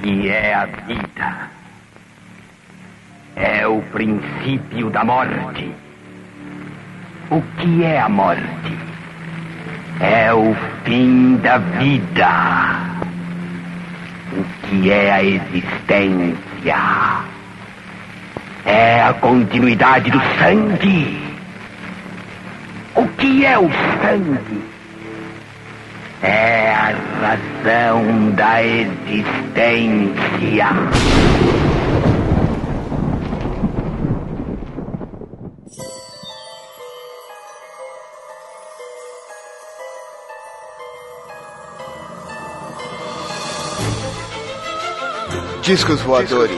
que é a vida? É o princípio da morte. O que é a morte? É o fim da vida. O que é a existência? É a continuidade do sangue. O que é o sangue? É a razão da existência. Discos voadores.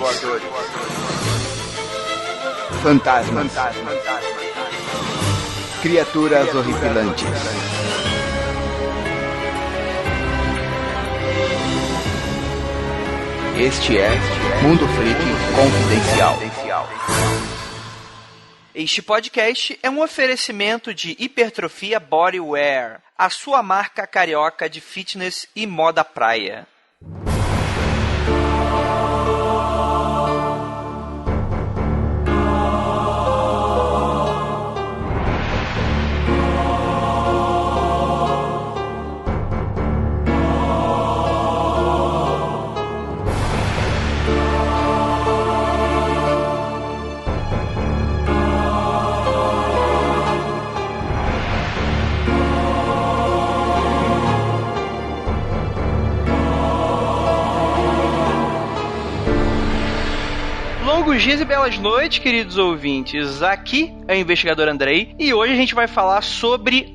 Fantasmas. Criaturas horripilantes. Este é Mundo Freak Confidencial. Este podcast é um oferecimento de Hipertrofia Bodywear, a sua marca carioca de fitness e moda praia. Longos dias e belas noites, queridos ouvintes. Aqui é o investigador Andrei e hoje a gente vai falar sobre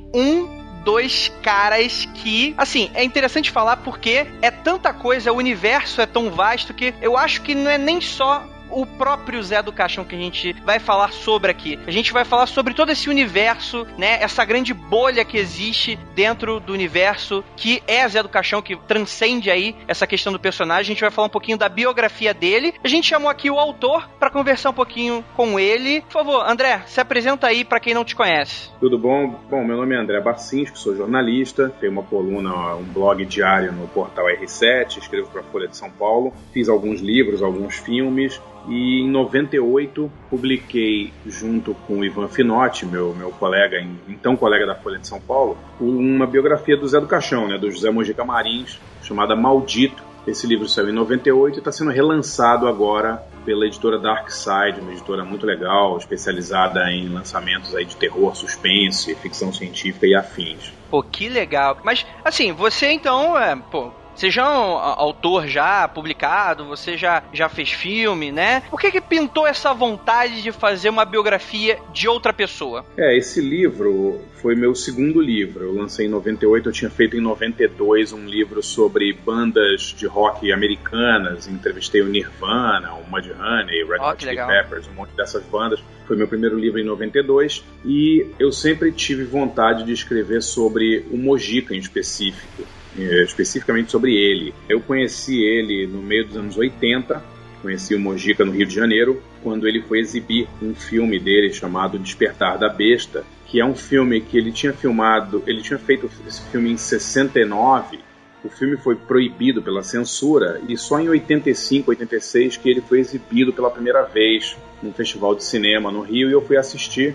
dois caras que, assim, é interessante falar porque é tanta coisa, o universo é tão vasto que eu acho que não é nem só o próprio Zé do Caixão que a gente vai falar sobre aqui. A gente vai falar sobre todo esse universo, né? Essa grande bolha que existe dentro do universo, que é Zé do Caixão, que transcende aí essa questão do personagem. A gente vai falar um pouquinho da biografia dele. A gente chamou aqui o autor para conversar um pouquinho com ele. Por favor, André, se apresenta aí para quem não te conhece. Tudo bom? Bom, meu nome é André Barcinski, sou jornalista, tenho uma coluna, um blog diário no portal R7, escrevo para a Folha de São Paulo, fiz alguns livros, alguns filmes. E em 98 publiquei, junto com o Ivan Finotti, meu colega, então colega da Folha de São Paulo, uma biografia do Zé do Caixão, né, do José Mojica Marins, chamada Maldito. Esse livro saiu em 98 e está sendo relançado agora pela editora Dark Side, uma editora muito legal, especializada em lançamentos aí de terror, suspense, ficção científica e afins. Pô, que legal. Mas, assim, você então, você já é um autor já publicado, você já fez filme, né? Por que pintou essa vontade de fazer uma biografia de outra pessoa? Esse livro foi meu segundo livro. Eu lancei em 98, eu tinha feito em 92 um livro sobre bandas de rock americanas. Entrevistei o Nirvana, o Mudhoney, Red Hot Chili Peppers, um monte dessas bandas. Foi meu primeiro livro em 92 e eu sempre tive vontade de escrever sobre o Mojica em específico. Especificamente sobre ele. Eu conheci ele no meio dos anos 80, conheci o Mojica no Rio de Janeiro, quando ele foi exibir um filme dele chamado Despertar da Besta, que é um filme que ele tinha filmado, ele tinha feito esse filme em 69, o filme foi proibido pela censura e só em 85, 86 que ele foi exibido pela primeira vez num festival de cinema no Rio e eu fui assistir.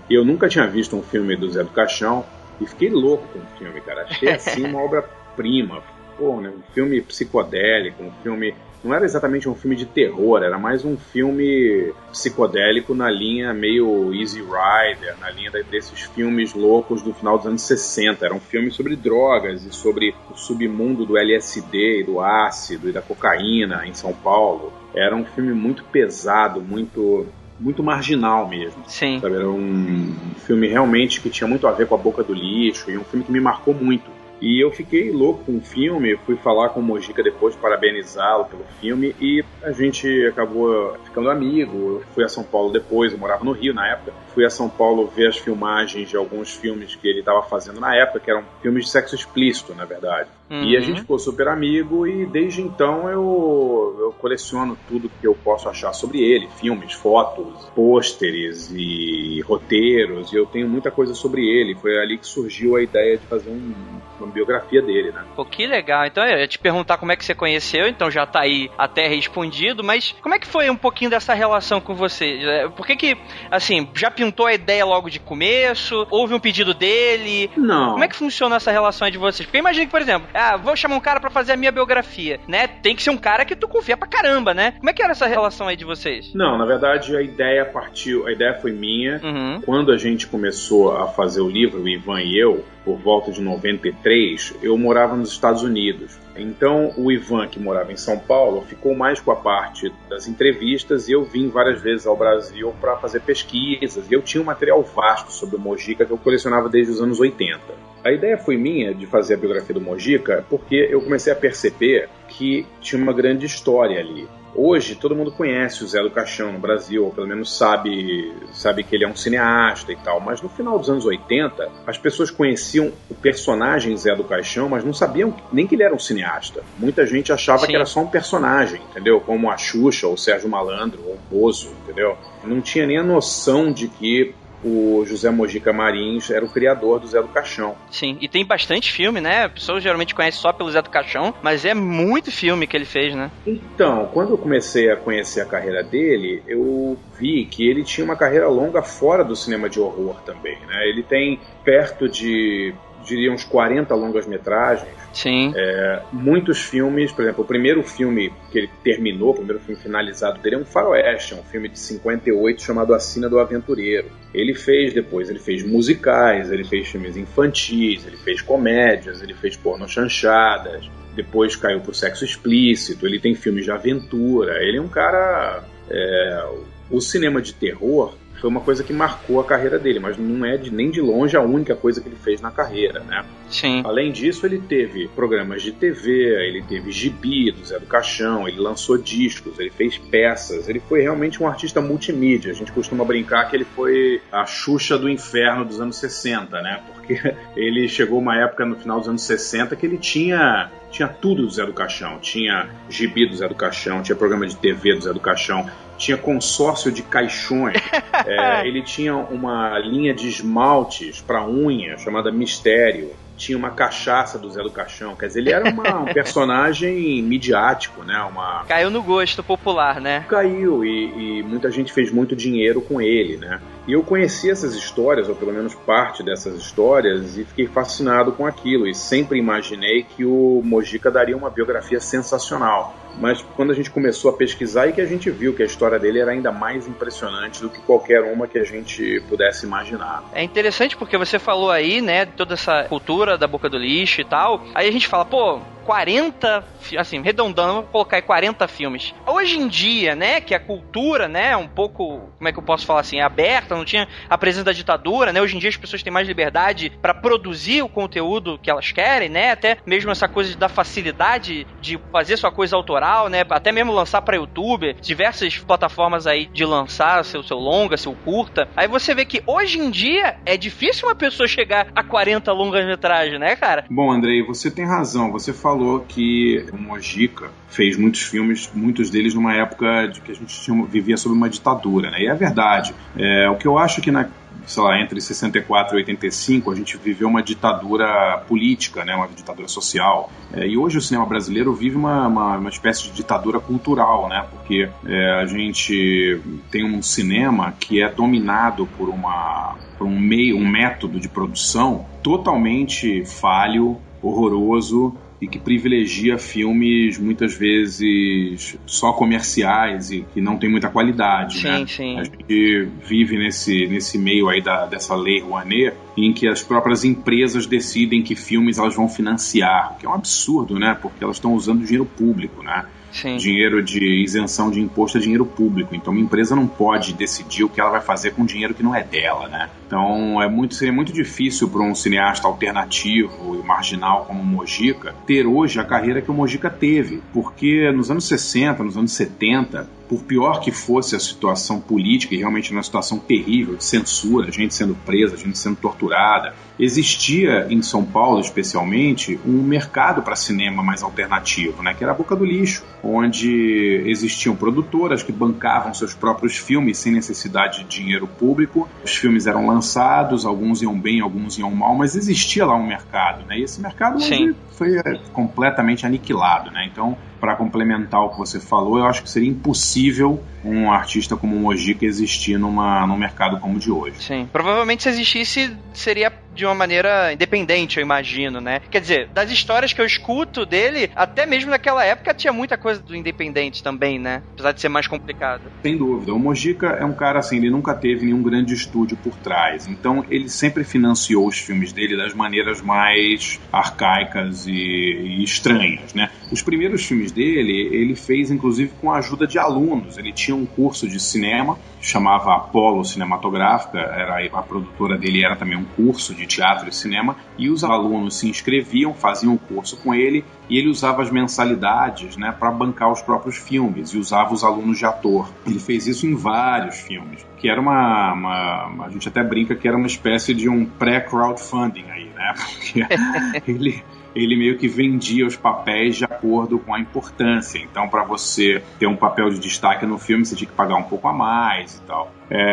Eu nunca tinha visto um filme do Zé do Caixão e fiquei louco com o filme, cara. Achei assim uma obra-prima. Pô, né? Um filme psicodélico, um filme... Não era exatamente um filme de terror, era mais um filme psicodélico na linha meio Easy Rider, na linha desses filmes loucos do final dos anos 60. Era um filme sobre drogas e sobre o submundo do LSD, do ácido e da cocaína em São Paulo. Era um filme muito pesado, muito marginal mesmo. Sim. Sabe? Era um filme realmente que tinha muito a ver com a boca do lixo e um filme que me marcou muito. E eu fiquei louco com o filme, fui falar com o Mojica depois, parabenizá-lo pelo filme e a gente acabou ficando amigo. Eu fui a São Paulo depois, eu morava no Rio na época. fui a São Paulo ver as filmagens de alguns filmes que ele estava fazendo na época, que eram filmes de sexo explícito, na verdade. E a gente ficou super amigo e desde então eu coleciono tudo que eu posso achar sobre ele, filmes, fotos, pôsteres e roteiros, e eu tenho muita coisa sobre ele. Foi ali que surgiu a ideia de fazer uma biografia dele, né? Pô, que legal. Então eu ia te perguntar como é que você conheceu, então já tá aí até respondido, mas como é que foi um pouquinho dessa relação com você? Por que, assim, já pintou a ideia logo de começo? Houve um pedido dele? Não. Como é que funciona essa relação aí de vocês? Porque imagina que, por exemplo, vou chamar um cara pra fazer a minha biografia, né? Tem que ser um cara que tu confia pra caramba, né? Como é que era essa relação aí de vocês? Não, na verdade a ideia foi minha. Quando a gente começou a fazer o livro, o Ivan e eu, por volta de 93, eu morava nos Estados Unidos. Então o Ivan, que morava em São Paulo, ficou mais com a parte das entrevistas e eu vim várias vezes ao Brasil para fazer pesquisas. E eu tinha um material vasto sobre o Mojica que eu colecionava desde os anos 80. A ideia foi minha de fazer a biografia do Mojica porque eu comecei a perceber que tinha uma grande história ali. Hoje, todo mundo conhece o Zé do Caixão no Brasil, ou pelo menos sabe que ele é um cineasta e tal, mas no final dos anos 80, as pessoas conheciam o personagem Zé do Caixão, mas não sabiam nem que ele era um cineasta. Muita gente achava que era só um personagem, entendeu? Como a Xuxa, ou o Sérgio Malandro, ou o Bozo, entendeu? Não tinha nem a noção de que o José Mojica Marins era o criador do Zé do Caixão. Sim, e tem bastante filme, né? A pessoa geralmente conhece só pelo Zé do Caixão, mas é muito filme que ele fez, né? Então, quando eu comecei a conhecer a carreira dele, eu vi que ele tinha uma carreira longa fora do cinema de horror também, né? Ele tem perto de, diria, uns 40 longas-metragens. Sim. Muitos filmes, por exemplo, o primeiro filme que ele terminou, o primeiro filme finalizado dele é um faroeste, é um filme de 58 chamado A Sina do Aventureiro. Ele fez musicais, ele fez filmes infantis, ele fez comédias, ele fez pornochanchadas, depois caiu pro sexo explícito, ele tem filmes de aventura, ele é um cara... O cinema de terror foi uma coisa que marcou a carreira dele, mas não é nem de longe a única coisa que ele fez na carreira, né? Sim. Além disso, ele teve programas de TV, ele teve gibi do Zé do Caixão, ele lançou discos, ele fez peças, ele foi realmente um artista multimídia. A gente costuma brincar que ele foi a Xuxa do inferno dos anos 60, né? Porque ele chegou uma época no final dos anos 60 que ele tinha tudo do Zé do Caixão. Tinha gibi do Zé do Caixão, tinha programa de TV do Zé do Caixão, tinha consórcio de caixões, ele tinha uma linha de esmaltes para unha chamada Mistério, tinha uma cachaça do Zé do Caixão, quer dizer, ele era um personagem midiático, né? Caiu no gosto popular, né? Caiu, e muita gente fez muito dinheiro com ele, né? E eu conheci essas histórias, ou pelo menos parte dessas histórias, e fiquei fascinado com aquilo, e sempre imaginei que o Mojica daria uma biografia sensacional. Mas quando a gente começou a pesquisar, e que a gente viu que a história dele era ainda mais impressionante do que qualquer uma que a gente pudesse imaginar. É interessante porque você falou aí, né, toda essa cultura da boca do lixo e tal, aí a gente fala, 40, assim, arredondando, vamos colocar aí 40 filmes. Hoje em dia, né, que a cultura, né, um pouco, como é que eu posso falar assim, é aberta, não tinha a presença da ditadura, né, hoje em dia as pessoas têm mais liberdade para produzir o conteúdo que elas querem, né, até mesmo essa coisa da facilidade de fazer sua coisa autoral, né, até mesmo lançar para YouTube, diversas plataformas aí de lançar seu longa, seu curta. Aí você vê que hoje em dia é difícil uma pessoa chegar a 40 longas-metragens, né, cara? Bom, Andrei, você tem razão, você falou que o Mojica fez muitos filmes, muitos deles numa época de que a gente vivia sob uma ditadura, né? E é verdade. O que eu acho que entre 64 e 85 a gente viveu uma ditadura política, né? Uma ditadura social. E hoje o cinema brasileiro vive uma espécie de ditadura cultural, né? Porque a gente tem um cinema que é dominado por um método de produção totalmente falho, horroroso, e que privilegia filmes muitas vezes só comerciais e que não tem muita qualidade. Sim, né? sim. A gente vive nesse meio aí dessa lei Rouanet, em que as próprias empresas decidem que filmes elas vão financiar, o que é um absurdo, né? Porque elas estão usando dinheiro público, né? Sim. Dinheiro de isenção de imposto é dinheiro público, então uma empresa não pode decidir o que ela vai fazer com dinheiro que não é dela, né? Então seria muito difícil para um cineasta alternativo e marginal como o Mojica ter hoje a carreira que o Mojica teve, porque nos anos 60, nos anos 70, por pior que fosse a situação política, e realmente uma situação terrível de censura, gente sendo presa, gente sendo torturada, existia em São Paulo, especialmente, um mercado para cinema mais alternativo, né, que era a Boca do Lixo, onde existiam produtoras que bancavam seus próprios filmes sem necessidade de dinheiro público. Os filmes eram lançados, alguns iam bem, alguns iam mal, mas existia lá um mercado, né, e esse mercado hoje foi completamente aniquilado, né? Então, para complementar o que você falou, eu acho que seria impossível um artista como o Mojica existir num mercado como o de hoje. Sim. Provavelmente se existisse, seria de uma maneira independente, eu imagino, né? Quer dizer, das histórias que eu escuto dele, até mesmo naquela época tinha muita coisa do independente também, né? Apesar de ser mais complicado. Sem dúvida. O Mojica é um cara assim, ele nunca teve nenhum grande estúdio por trás. Então, ele sempre financiou os filmes dele das maneiras mais arcaicas e estranhas, né? Os primeiros filmes dele, ele fez inclusive com a ajuda de alunos. Ele tinha um curso de cinema, chamava Apollo Cinematográfica, a produtora dele era também um curso de teatro e cinema, e os alunos se inscreviam, faziam o curso com ele, e ele usava as mensalidades, né, para bancar os próprios filmes, e usava os alunos de ator. Ele fez isso em vários filmes, que era a gente até brinca que era uma espécie de um pré-crowdfunding aí, né, porque ele meio que vendia os papéis de acordo com a importância. Então, para você ter um papel de destaque no filme, você tinha que pagar um pouco a mais e tal.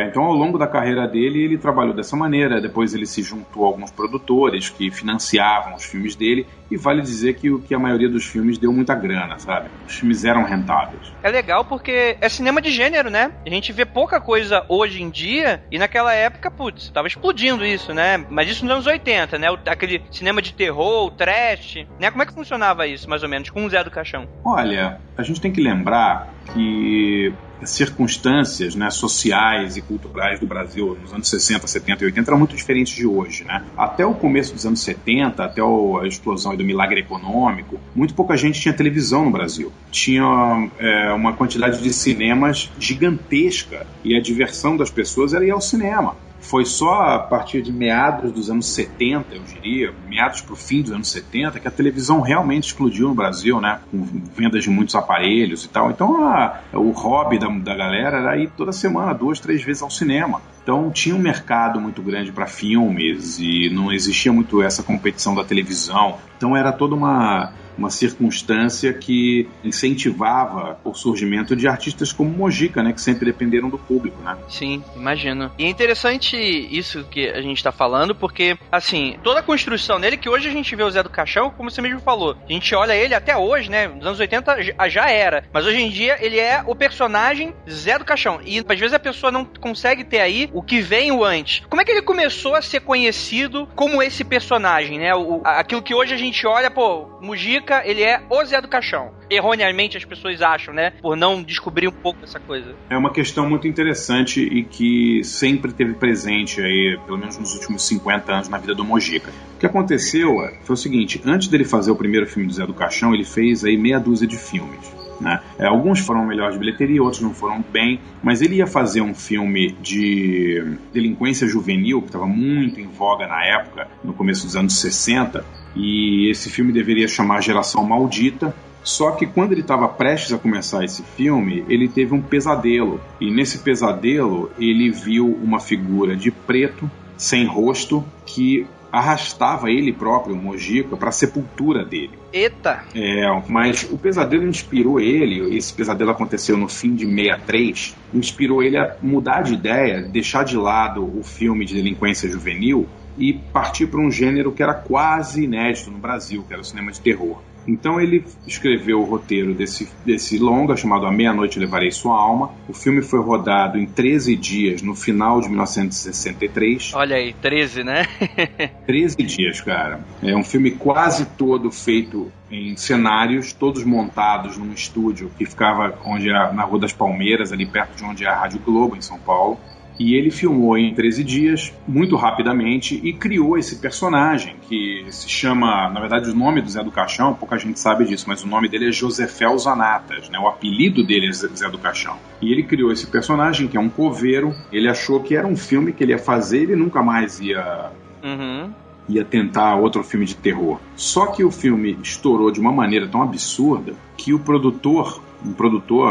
Então, ao longo da carreira dele, ele trabalhou dessa maneira. Depois ele se juntou a alguns produtores que financiavam os filmes dele. E vale dizer que a maioria dos filmes deu muita grana, sabe? Os filmes eram rentáveis. É legal porque é cinema de gênero, né? A gente vê pouca coisa hoje em dia. E naquela época, putz, tava explodindo isso, né? Mas isso nos anos 80, né? Aquele cinema de terror, trash, né? Como é que funcionava isso, mais ou menos, com o Zé do Caixão? Olha, a gente tem que lembrar que as circunstâncias, né, sociais e culturais do Brasil nos anos 60, 70 e 80 eram muito diferentes de hoje, né? Até o começo dos anos 70, até a explosão do milagre econômico, muito pouca gente tinha televisão no Brasil. Tinha uma quantidade de cinemas gigantesca e a diversão das pessoas era ir ao cinema. Foi só a partir de meados dos anos 70, eu diria, meados para o fim dos anos 70, que a televisão realmente explodiu no Brasil, né? Com vendas de muitos aparelhos e tal. Então, o hobby da galera era ir toda semana, 2, 3 vezes ao cinema. Então, tinha um mercado muito grande para filmes e não existia muito essa competição da televisão. Então, era toda uma circunstância que incentivava o surgimento de artistas como Mojica, né, que sempre dependeram do público, né? Sim, imagino. E é interessante isso que a gente tá falando, porque, assim, toda a construção dele, que hoje a gente vê o Zé do Caixão, como você mesmo falou, a gente olha ele até hoje, né, nos anos 80 já era, mas hoje em dia ele é o personagem Zé do Caixão, e às vezes a pessoa não consegue ter aí o que veio antes. Como é que ele começou a ser conhecido como esse personagem, né, aquilo que hoje a gente olha, pô, Mojica, ele é o Zé do Caixão. Erroneamente as pessoas acham, né? Por não descobrir um pouco dessa coisa. É uma questão muito interessante e que sempre teve presente aí, pelo menos nos últimos 50 anos, na vida do Mojica. O que aconteceu foi o seguinte: antes dele fazer o primeiro filme do Zé do Caixão, ele fez aí meia dúzia de filmes, né? Alguns foram melhores de bilheteria, outros não foram bem, mas ele ia fazer um filme de delinquência juvenil, que estava muito em voga na época, no começo dos anos 60, e esse filme deveria chamar Geração Maldita. Só que quando ele estava prestes a começar esse filme, ele teve um pesadelo, e nesse pesadelo ele viu uma figura de preto, sem rosto, que arrastava ele próprio, o Mojica, para a sepultura dele. Eita! Mas o pesadelo inspirou ele, esse pesadelo aconteceu no fim de 63, inspirou ele a mudar de ideia, deixar de lado o filme de delinquência juvenil e partir para um gênero que era quase inédito no Brasil, que era o cinema de terror. Então ele escreveu o roteiro desse longa, chamado A Meia-Noite Levarei Sua Alma. O filme foi rodado em 13 dias, no final de 1963. Olha aí, 13, né? 13 dias, cara. É um filme quase todo feito em cenários, todos montados num estúdio que ficava na Rua das Palmeiras, ali perto de onde é a Rádio Globo, em São Paulo. E ele filmou em 13 dias, muito rapidamente, e criou esse personagem que se chama, na verdade o nome do Zé do Caixão, pouca gente sabe disso, mas o nome dele é Josefel Zanatas, né? O apelido dele é Zé do Caixão. E ele criou esse personagem que é um coveiro. Ele achou que era um filme que ele ia fazer, ele nunca mais ia tentar outro filme de terror. Só que o filme estourou de uma maneira tão absurda que o produtor,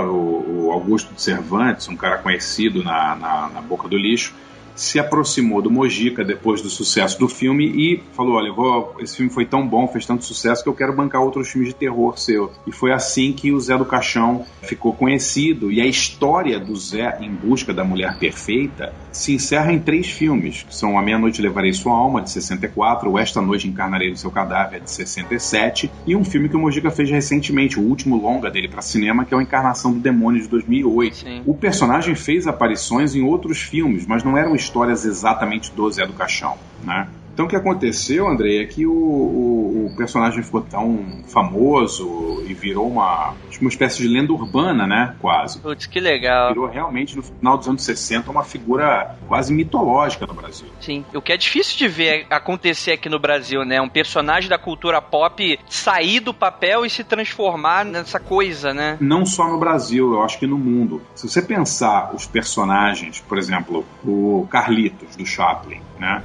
o Augusto de Cervantes, um cara conhecido na boca do lixo, se aproximou do Mojica depois do sucesso do filme e falou: olha, esse filme foi tão bom, fez tanto sucesso que eu quero bancar outros filmes de terror seu. E foi assim que o Zé do Caixão ficou conhecido. E a história do Zé em busca da mulher perfeita se encerra em 3 filmes, que são A Meia-Noite Levarei Sua Alma, de 64, o Esta Noite Encarnarei no Seu Cadáver, de 67, e um filme que o Mojica fez recentemente, o último longa dele para cinema, que é o Encarnação do Demônio, de 2008. Sim. O personagem fez aparições em outros filmes, mas não eram histórias exatamente do Zé do Caixão, né? Então o que aconteceu, Andrei, é que o personagem ficou tão famoso e virou uma espécie de lenda urbana, né? Quase. Putz, que legal. Virou realmente, no final dos anos 60, uma figura quase mitológica no Brasil. Sim. O que é difícil de ver acontecer aqui no Brasil, né? Um personagem da cultura pop sair do papel e se transformar nessa coisa, né? Não só no Brasil, eu acho que no mundo. Se você pensar os personagens, por exemplo, o Carlitos, do Chaplin, né?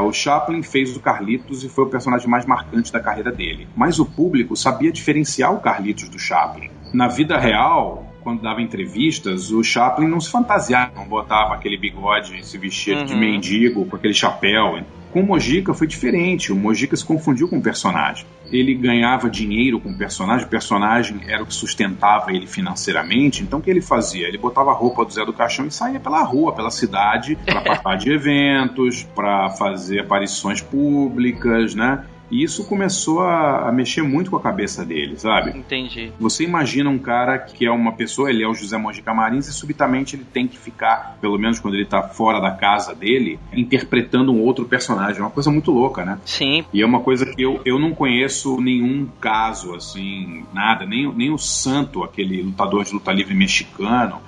O Chaplin fez o Carlitos e foi o personagem mais marcante da carreira dele. Mas o público sabia diferenciar o Carlitos do Chaplin. Na vida real, quando dava entrevistas, o Chaplin não se fantasiava, não botava aquele bigode e se vestia de mendigo com aquele chapéu. Com o Mojica foi diferente. O Mojica se confundiu com o personagem. Ele ganhava dinheiro com o personagem era o que sustentava ele financeiramente. Então o que ele fazia? Ele botava a roupa do Zé do Caixão e saía pela rua, pela cidade, para participar de eventos, para fazer aparições públicas, né? E isso começou a mexer muito com a cabeça dele, sabe? Entendi. Você imagina um cara que é uma pessoa, ele é o José Mojica Marins, e subitamente ele tem que ficar, pelo menos quando ele tá fora da casa dele, interpretando um outro personagem. É uma coisa muito louca, né? Sim. E é uma coisa que eu não conheço nenhum caso, assim, nada. Nem o Santo, aquele lutador de luta livre mexicano,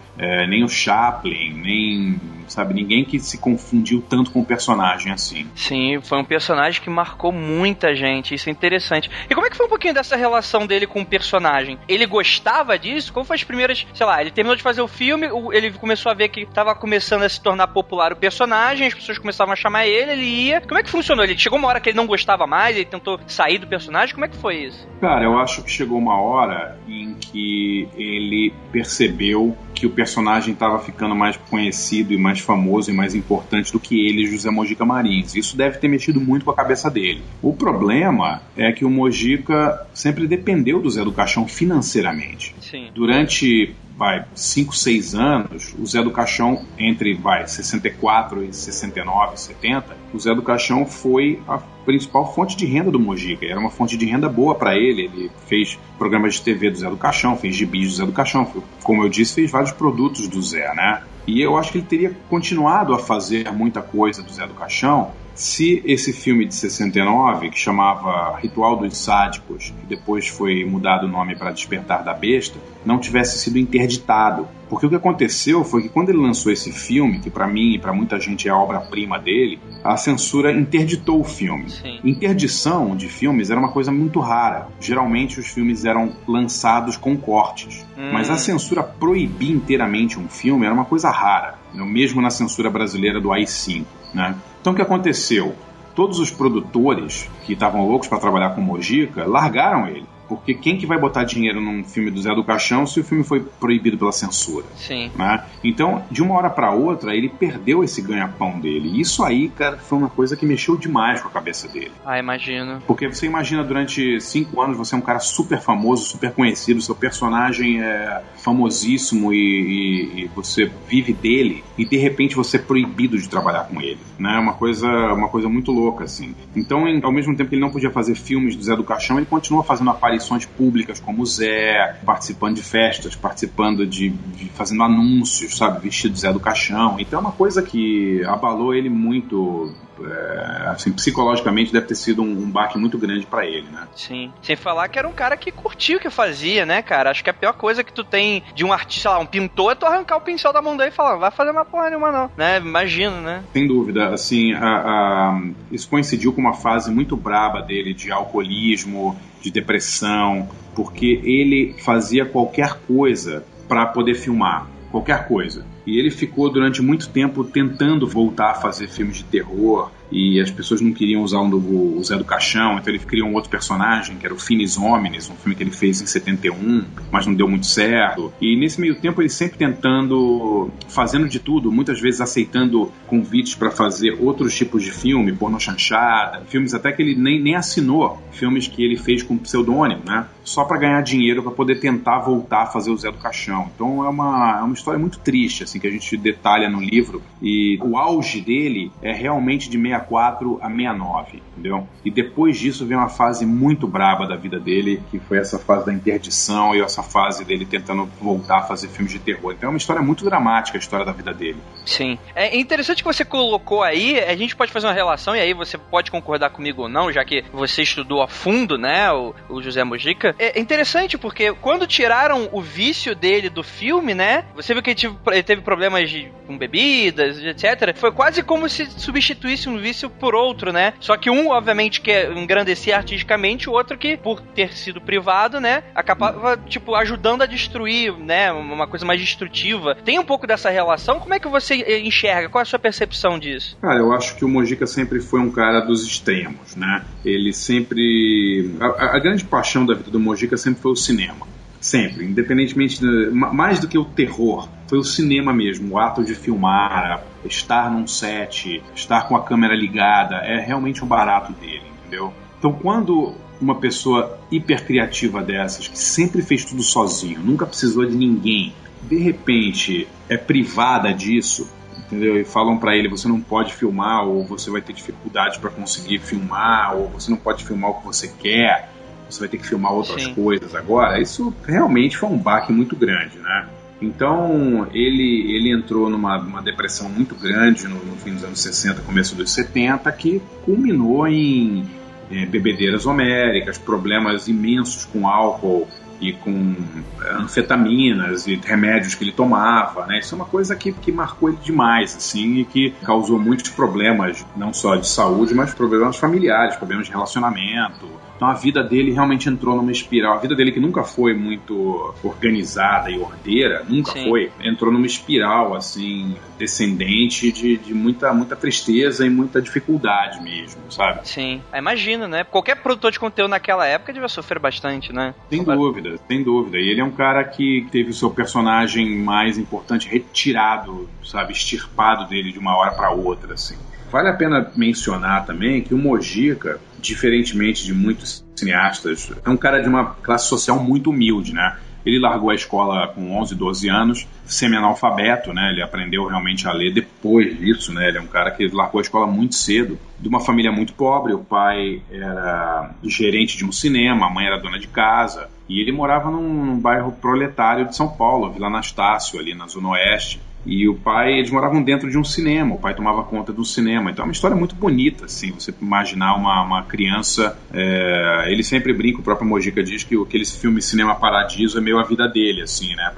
nem o Chaplin, nem, sabe, ninguém que se confundiu tanto com o personagem assim. Sim, foi um personagem que marcou muita gente, isso é interessante. E como é que foi um pouquinho dessa relação dele com o personagem? Ele gostava disso? Como foi as primeiras, sei lá, ele terminou de fazer o filme, ele começou a ver que tava começando a se tornar popular o personagem, as pessoas começavam a chamar ele ia. Como é que funcionou? Ele chegou uma hora que ele não gostava mais, ele tentou sair do personagem, como é que foi isso? Cara, eu acho que chegou uma hora em que ele percebeu que o personagem estava ficando mais conhecido e mais famoso e mais importante do que ele, José Mojica Marins. Isso deve ter mexido muito com a cabeça dele. O problema é que o Mojica sempre dependeu do Zé do Caixão financeiramente. Sim. Durante 5, 6 anos, o Zé do Caixão, entre 64 e 69, 70, o Zé do Caixão foi a principal fonte de renda do Mojica. Era uma fonte de renda boa para ele. Ele fez programas de TV do Zé do Caixão, fez gibis do Zé do Caixão, como eu disse, fez vários produtos do Zé, né? E eu acho que ele teria continuado a fazer muita coisa do Zé do Caixão se esse filme de 69, que chamava Ritual dos Sádicos, que depois foi mudado o nome para Despertar da Besta, não tivesse sido interditado. Porque o que aconteceu foi que quando ele lançou esse filme, que para mim e para muita gente é a obra-prima dele, a censura interditou o filme. Sim. Interdição de filmes era uma coisa muito rara. Geralmente os filmes eram lançados com cortes. Mas a censura proibir inteiramente um filme era uma coisa rara, mesmo na censura brasileira do AI-5, né? Então o que aconteceu? Todos os produtores que estavam loucos para trabalhar com Mojica largaram ele. Porque quem que vai botar dinheiro num filme do Zé do Caixão se o filme foi proibido pela censura? Sim. Né? Então, de uma hora para outra, ele perdeu esse ganha-pão dele. E isso aí, cara, foi uma coisa que mexeu demais com a cabeça dele. Ah, imagino. Porque você imagina, durante 5 anos, você é um cara super famoso, super conhecido, seu personagem é famosíssimo e você vive dele, e de repente você é proibido de trabalhar com ele. Né? Uma coisa muito louca, assim. Então, ao mesmo tempo que ele não podia fazer filmes do Zé do Caixão, ele continua fazendo aparições públicas como o Zé, participando de festas, participando fazendo anúncios, sabe, vestido de Zé do Caixão. Então é uma coisa que abalou ele muito assim, psicologicamente deve ter sido um baque muito grande pra ele, né? Sim. Sem falar que era um cara que curtia o que fazia, né, cara? Acho que a pior coisa que tu tem de um artista, sei lá, um pintor, é tu arrancar o pincel da mão dele e falar, vai fazer uma porra nenhuma não, né? Imagino, né? Sem dúvida, assim, isso coincidiu com uma fase muito braba dele de alcoolismo, de depressão, porque ele fazia qualquer coisa pra poder filmar, qualquer coisa. E ele ficou durante muito tempo tentando voltar a fazer filmes de terror, e as pessoas não queriam usar o Zé do Caixão, então ele criou um outro personagem, que era o Finis Homines, um filme que ele fez em 71, mas não deu muito certo. E nesse meio tempo ele sempre tentando, fazendo de tudo, muitas vezes aceitando convites para fazer outros tipos de filme, pornô chanchada, filmes até que ele nem assinou, filmes que ele fez com pseudônimo, né? Só para ganhar dinheiro, para poder tentar voltar a fazer o Zé do Caixão. Então é uma história muito triste, assim, que a gente detalha no livro, e o auge dele é realmente de 64 a 69, entendeu? E depois disso vem uma fase muito braba da vida dele, que foi essa fase da interdição e essa fase dele tentando voltar a fazer filmes de terror. Então é uma história muito dramática, a história da vida dele. Sim. É interessante que você colocou aí, a gente pode fazer uma relação, e aí você pode concordar comigo ou não, já que você estudou a fundo, né, o José Mujica. É interessante porque quando tiraram o vício dele do filme, né, você viu que ele teve problemas com bebidas, etc. Foi quase como se substituísse um vício por outro, né? Só que um, obviamente, quer engrandecer artisticamente, o outro que, por ter sido privado, né, acabava, tipo, ajudando a destruir, né, uma coisa mais destrutiva. Tem um pouco dessa relação? Como é que você enxerga? Qual é a sua percepção disso? Cara, eu acho que o Mujica sempre foi um cara dos extremos, né? Ele sempre... A grande paixão da vida do Mujica sempre foi o cinema. Sempre, independentemente, mais do que o terror, foi o cinema mesmo, o ato de filmar, estar num set, estar com a câmera ligada, é realmente um barato dele, entendeu? Então quando uma pessoa hipercriativa dessas, que sempre fez tudo sozinho, nunca precisou de ninguém, de repente é privada disso, entendeu? E falam pra ele, você não pode filmar, ou você vai ter dificuldade para conseguir filmar, ou você não pode filmar o que você quer, você vai ter que filmar outras coisas agora. Isso realmente foi um baque muito grande, né? Então ele entrou numa depressão muito grande no fim dos anos 60, começo dos 70, que culminou em bebedeiras homéricas, problemas imensos com álcool e com anfetaminas e remédios que ele tomava, né? Isso é uma coisa que marcou ele demais, assim, e que causou muitos problemas, não só de saúde, mas problemas familiares, problemas de relacionamento. Então a vida dele realmente entrou numa espiral. A vida dele, que nunca foi muito organizada e ordeira, nunca foi, entrou numa espiral, assim, descendente de muita tristeza e muita dificuldade mesmo, sabe? Sim, imagino, né? Qualquer produtor de conteúdo naquela época devia sofrer bastante, né? Sem dúvida, sem dúvida. E ele é um cara que teve o seu personagem mais importante retirado, sabe, extirpado dele de uma hora para outra, assim. Vale a pena mencionar também que o Mujica, diferentemente de muitos cineastas, é um cara de uma classe social muito humilde, né? Ele largou a escola com 11, 12 anos, semi-analfabeto, né? Ele aprendeu realmente a ler depois disso, né? Ele é um cara que largou a escola muito cedo, de uma família muito pobre. O pai era gerente de um cinema, a mãe era dona de casa, e ele morava num bairro proletário de São Paulo, Vila Anastácio, ali na Zona Oeste. E o pai, eles moravam dentro de um cinema, o pai tomava conta do cinema. Então é uma história muito bonita, assim, você imaginar uma criança... ele sempre brinca, o próprio Mujica diz que aquele filme Cinema Paradiso é meio a vida dele, assim, né?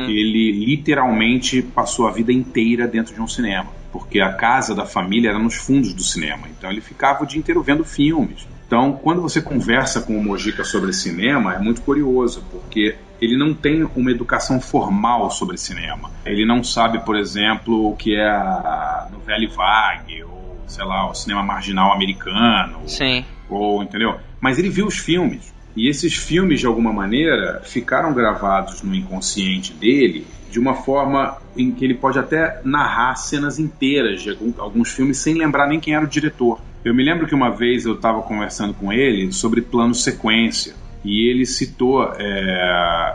Ele literalmente passou a vida inteira dentro de um cinema, porque a casa da família era nos fundos do cinema. Então ele ficava o dia inteiro vendo filmes. Então, quando você conversa com o Mujica sobre cinema, é muito curioso, porque ele não tem uma educação formal sobre cinema. Ele não sabe, por exemplo, o que é a novela vague, ou, sei lá, o cinema marginal americano. Sim. Ou, entendeu? Mas ele viu os filmes. E esses filmes, de alguma maneira, ficaram gravados no inconsciente dele de uma forma em que ele pode até narrar cenas inteiras de alguns filmes sem lembrar nem quem era o diretor. Eu me lembro que uma vez eu estava conversando com ele sobre plano sequência, e ele citou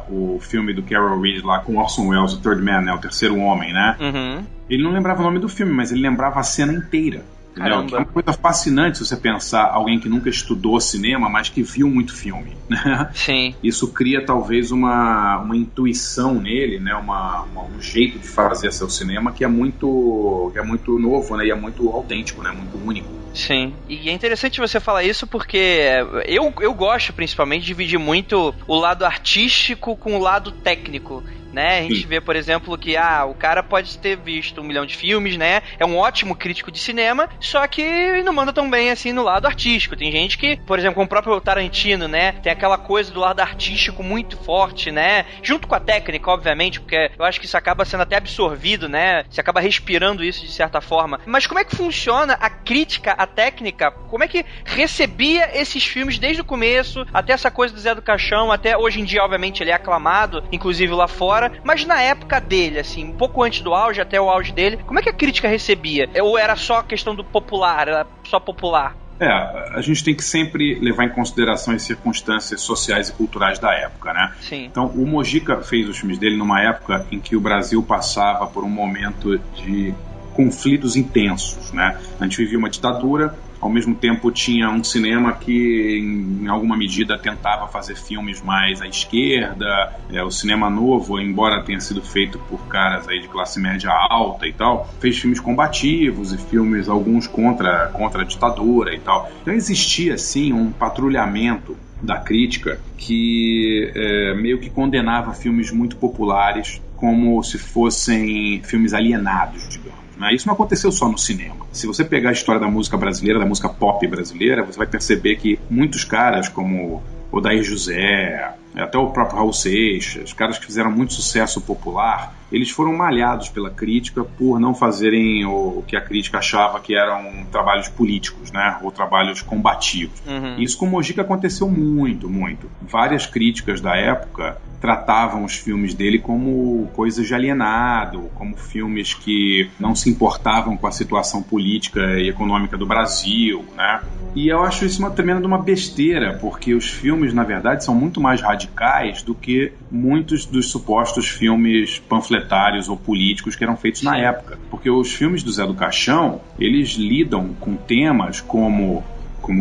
o filme do Carol Reed lá com Orson Welles, o Third Man, né, o Terceiro Homem, né? Uhum. Ele não lembrava o nome do filme, mas ele lembrava a cena inteira. Caramba. Que é uma coisa fascinante se você pensar alguém que nunca estudou cinema, mas que viu muito filme, né? Sim. Isso cria talvez uma intuição nele, né? Um jeito de fazer seu cinema que é muito novo, né? E é muito autêntico, né? Muito único. Sim. E é interessante você falar isso porque eu gosto principalmente de dividir muito o lado artístico com o lado técnico, né? A gente vê, por exemplo, que o cara pode ter visto 1 milhão de filmes, né? É um ótimo crítico de cinema, só que não manda tão bem assim no lado artístico. Tem gente que, por exemplo, como o próprio Tarantino, né? Tem aquela coisa do lado artístico muito forte, né? Junto com a técnica, obviamente, porque eu acho que isso acaba sendo até absorvido, né? Você acaba respirando isso de certa forma. Mas como é que funciona a crítica, a técnica? Como é que recebia esses filmes desde o começo, até essa coisa do Zé do Caixão, até hoje em dia, obviamente, ele é aclamado, inclusive lá fora, mas na época dele, assim, um pouco antes do auge, até o auge dele, como é que a crítica recebia? Ou era só a questão do popular, era só popular? A gente tem que sempre levar em consideração as circunstâncias sociais e culturais da época, né? Sim. Então, o Mojica fez os filmes dele numa época em que o Brasil passava por um momento de conflitos intensos, né? A gente vivia uma ditadura, ao mesmo tempo tinha um cinema que em alguma medida tentava fazer filmes mais à esquerda, o cinema novo, embora tenha sido feito por caras aí de classe média alta e tal, fez filmes combativos e filmes, alguns contra a ditadura e tal. Então existia sim um patrulhamento da crítica que meio que condenava filmes muito populares como se fossem filmes alienados, digamos. Isso não aconteceu só no cinema. Se você pegar a história da música brasileira, da música pop brasileira, você vai perceber que muitos caras como Odair José, até o próprio Raul Seixas, caras que fizeram muito sucesso popular, eles foram malhados pela crítica por não fazerem o que a crítica achava que eram trabalhos políticos, né? Ou trabalhos combativos. Isso com o Mojica aconteceu muito, muito. Várias críticas da época tratavam os filmes dele como coisas de alienado, como filmes que não se importavam com a situação política e econômica do Brasil, né? E eu acho isso uma tremenda uma besteira, porque os filmes, na verdade, são muito mais radicais do que muitos dos supostos filmes panfletários ou políticos que eram feitos na época. Porque os filmes do Zé do Caixão, eles lidam com temas como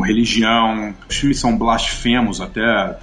religião, os filmes são blasfemos até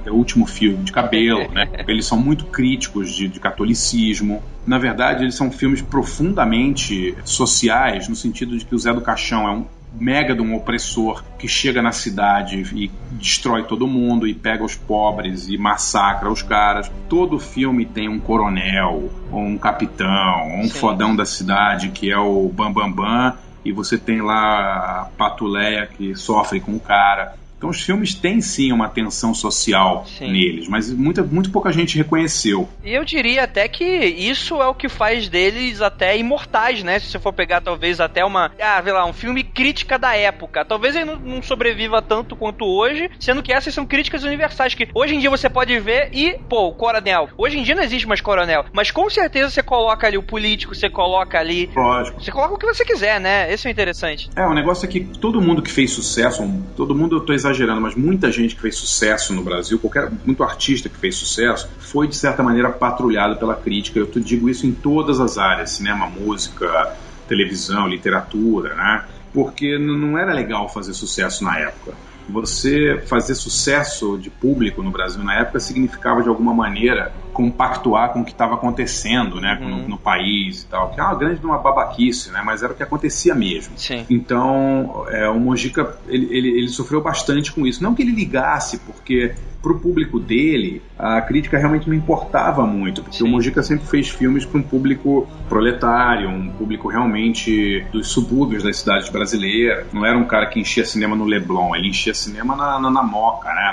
o último fio de cabelo, né? Eles são muito críticos de catolicismo. Na verdade, eles são filmes profundamente sociais, no sentido de que o Zé do Caixão é um mega de um opressor que chega na cidade e destrói todo mundo e pega os pobres e massacra os caras. Todo filme tem um coronel, ou um capitão, ou um fodão da cidade que é o Bambambam, e você tem lá a Patuleia que sofre com o cara. Então os filmes têm sim uma tensão social neles, mas muito pouca gente reconheceu. E eu diria até que isso é o que faz deles até imortais, né? Se você for pegar talvez até um filme crítica da época. Talvez ele não sobreviva tanto quanto hoje, sendo que essas são críticas universais, que hoje em dia você pode ver o coronel. Hoje em dia não existe mais coronel, mas com certeza você coloca ali o político, você coloca ali... Lógico. Você coloca o que você quiser, né? Esse é o interessante. O negócio é que todo mundo que fez sucesso, todo mundo, eu tô exagerando, mas muita gente que fez sucesso no Brasil, muito artista que fez sucesso, foi de certa maneira patrulhado pela crítica. Eu digo isso em todas as áreas, cinema, música, televisão, literatura, né? Porque não era legal fazer sucesso na época. Você fazer sucesso de público no Brasil na época significava de alguma maneira compactuar com o que estava acontecendo, né, no país e tal, que é uma grande uma babaquice, né, mas era o que acontecia mesmo. Sim. Então, o Mojica, ele sofreu bastante com isso. Não que ele ligasse, porque pro público dele, a crítica realmente não importava muito, porque o Mojica sempre fez filmes para um público proletário, um público realmente dos subúrbios das cidades brasileiras. Não era um cara que enchia cinema no Leblon, ele enchia cinema na Moca, né,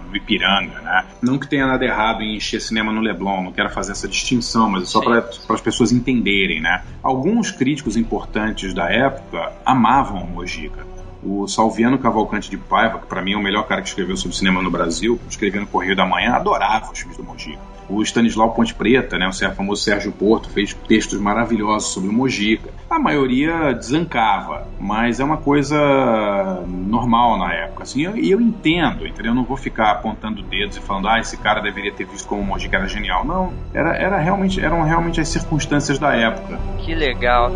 no Ipiranga, né. Não que tenha nada errado em encher cinema no Leblon, não quero fazer essa distinção, mas é só para as pessoas entenderem, né. Alguns críticos importantes da época amavam o Mojica. O Salviano Cavalcante de Paiva, que para mim é o melhor cara que escreveu sobre cinema no Brasil, escreveu no Correio da Manhã, adorava os filmes do Mojica. O Stanislau Ponte Preta, né, o famoso Sérgio Porto, fez textos maravilhosos sobre o Mojica. A maioria desancava, mas é uma coisa normal na época. Assim, e eu entendo, entendeu? Eu não vou ficar apontando dedos e falando, esse cara deveria ter visto como o Mojica era genial. Não, eram realmente as circunstâncias da época. Que legal.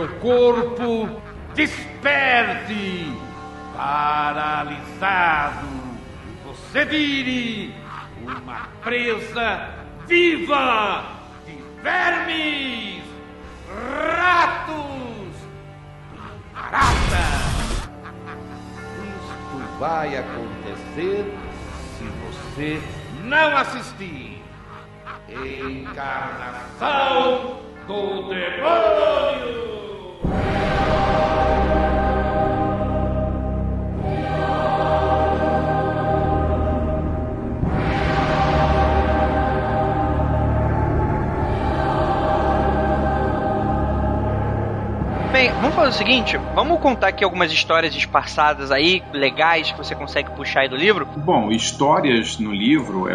seu corpo desperte, paralisado. Você vire uma presa viva de vermes, ratos e baratas. Isto vai acontecer se você não assistir. Encarnação do demônio! Bem, vamos fazer o seguinte, vamos contar aqui algumas histórias esparçadas aí, legais, que você consegue puxar aí do livro? Bom, histórias no livro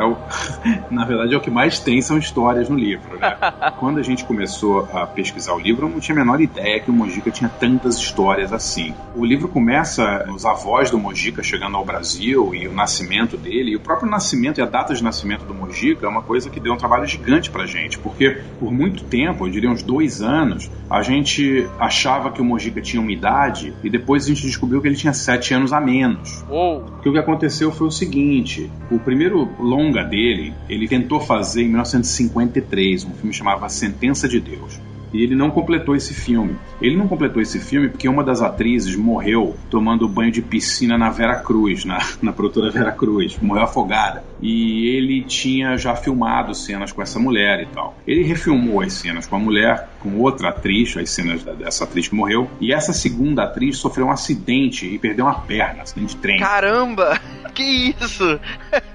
na verdade é o que mais tem, são histórias no livro, né? Quando a gente começou a pesquisar o livro, eu não tinha a menor ideia que o Mojica tinha tantas histórias assim. O livro começa os avós do Mojica chegando ao Brasil e o nascimento dele, e o próprio nascimento e a data de nascimento do Mojica é uma coisa que deu um trabalho gigante pra gente, porque por muito tempo, eu diria uns 2 anos, a gente achava que o Mojica tinha uma idade e depois a gente descobriu que ele tinha 7 anos a menos. Porque o que aconteceu foi o seguinte: o primeiro longa dele, ele tentou fazer em 1953, um filme chamado A Sentença de Deus. E ele não completou esse filme. Ele não completou esse filme porque uma das atrizes morreu tomando banho de piscina na Vera Cruz, na produtora Vera Cruz. Morreu afogada. E ele tinha já filmado cenas com essa mulher e tal. Ele refilmou as cenas com a mulher, com outra atriz, as cenas dessa atriz que morreu. E essa segunda atriz sofreu um acidente e perdeu uma perna, acidente de trem. Caramba! Que isso?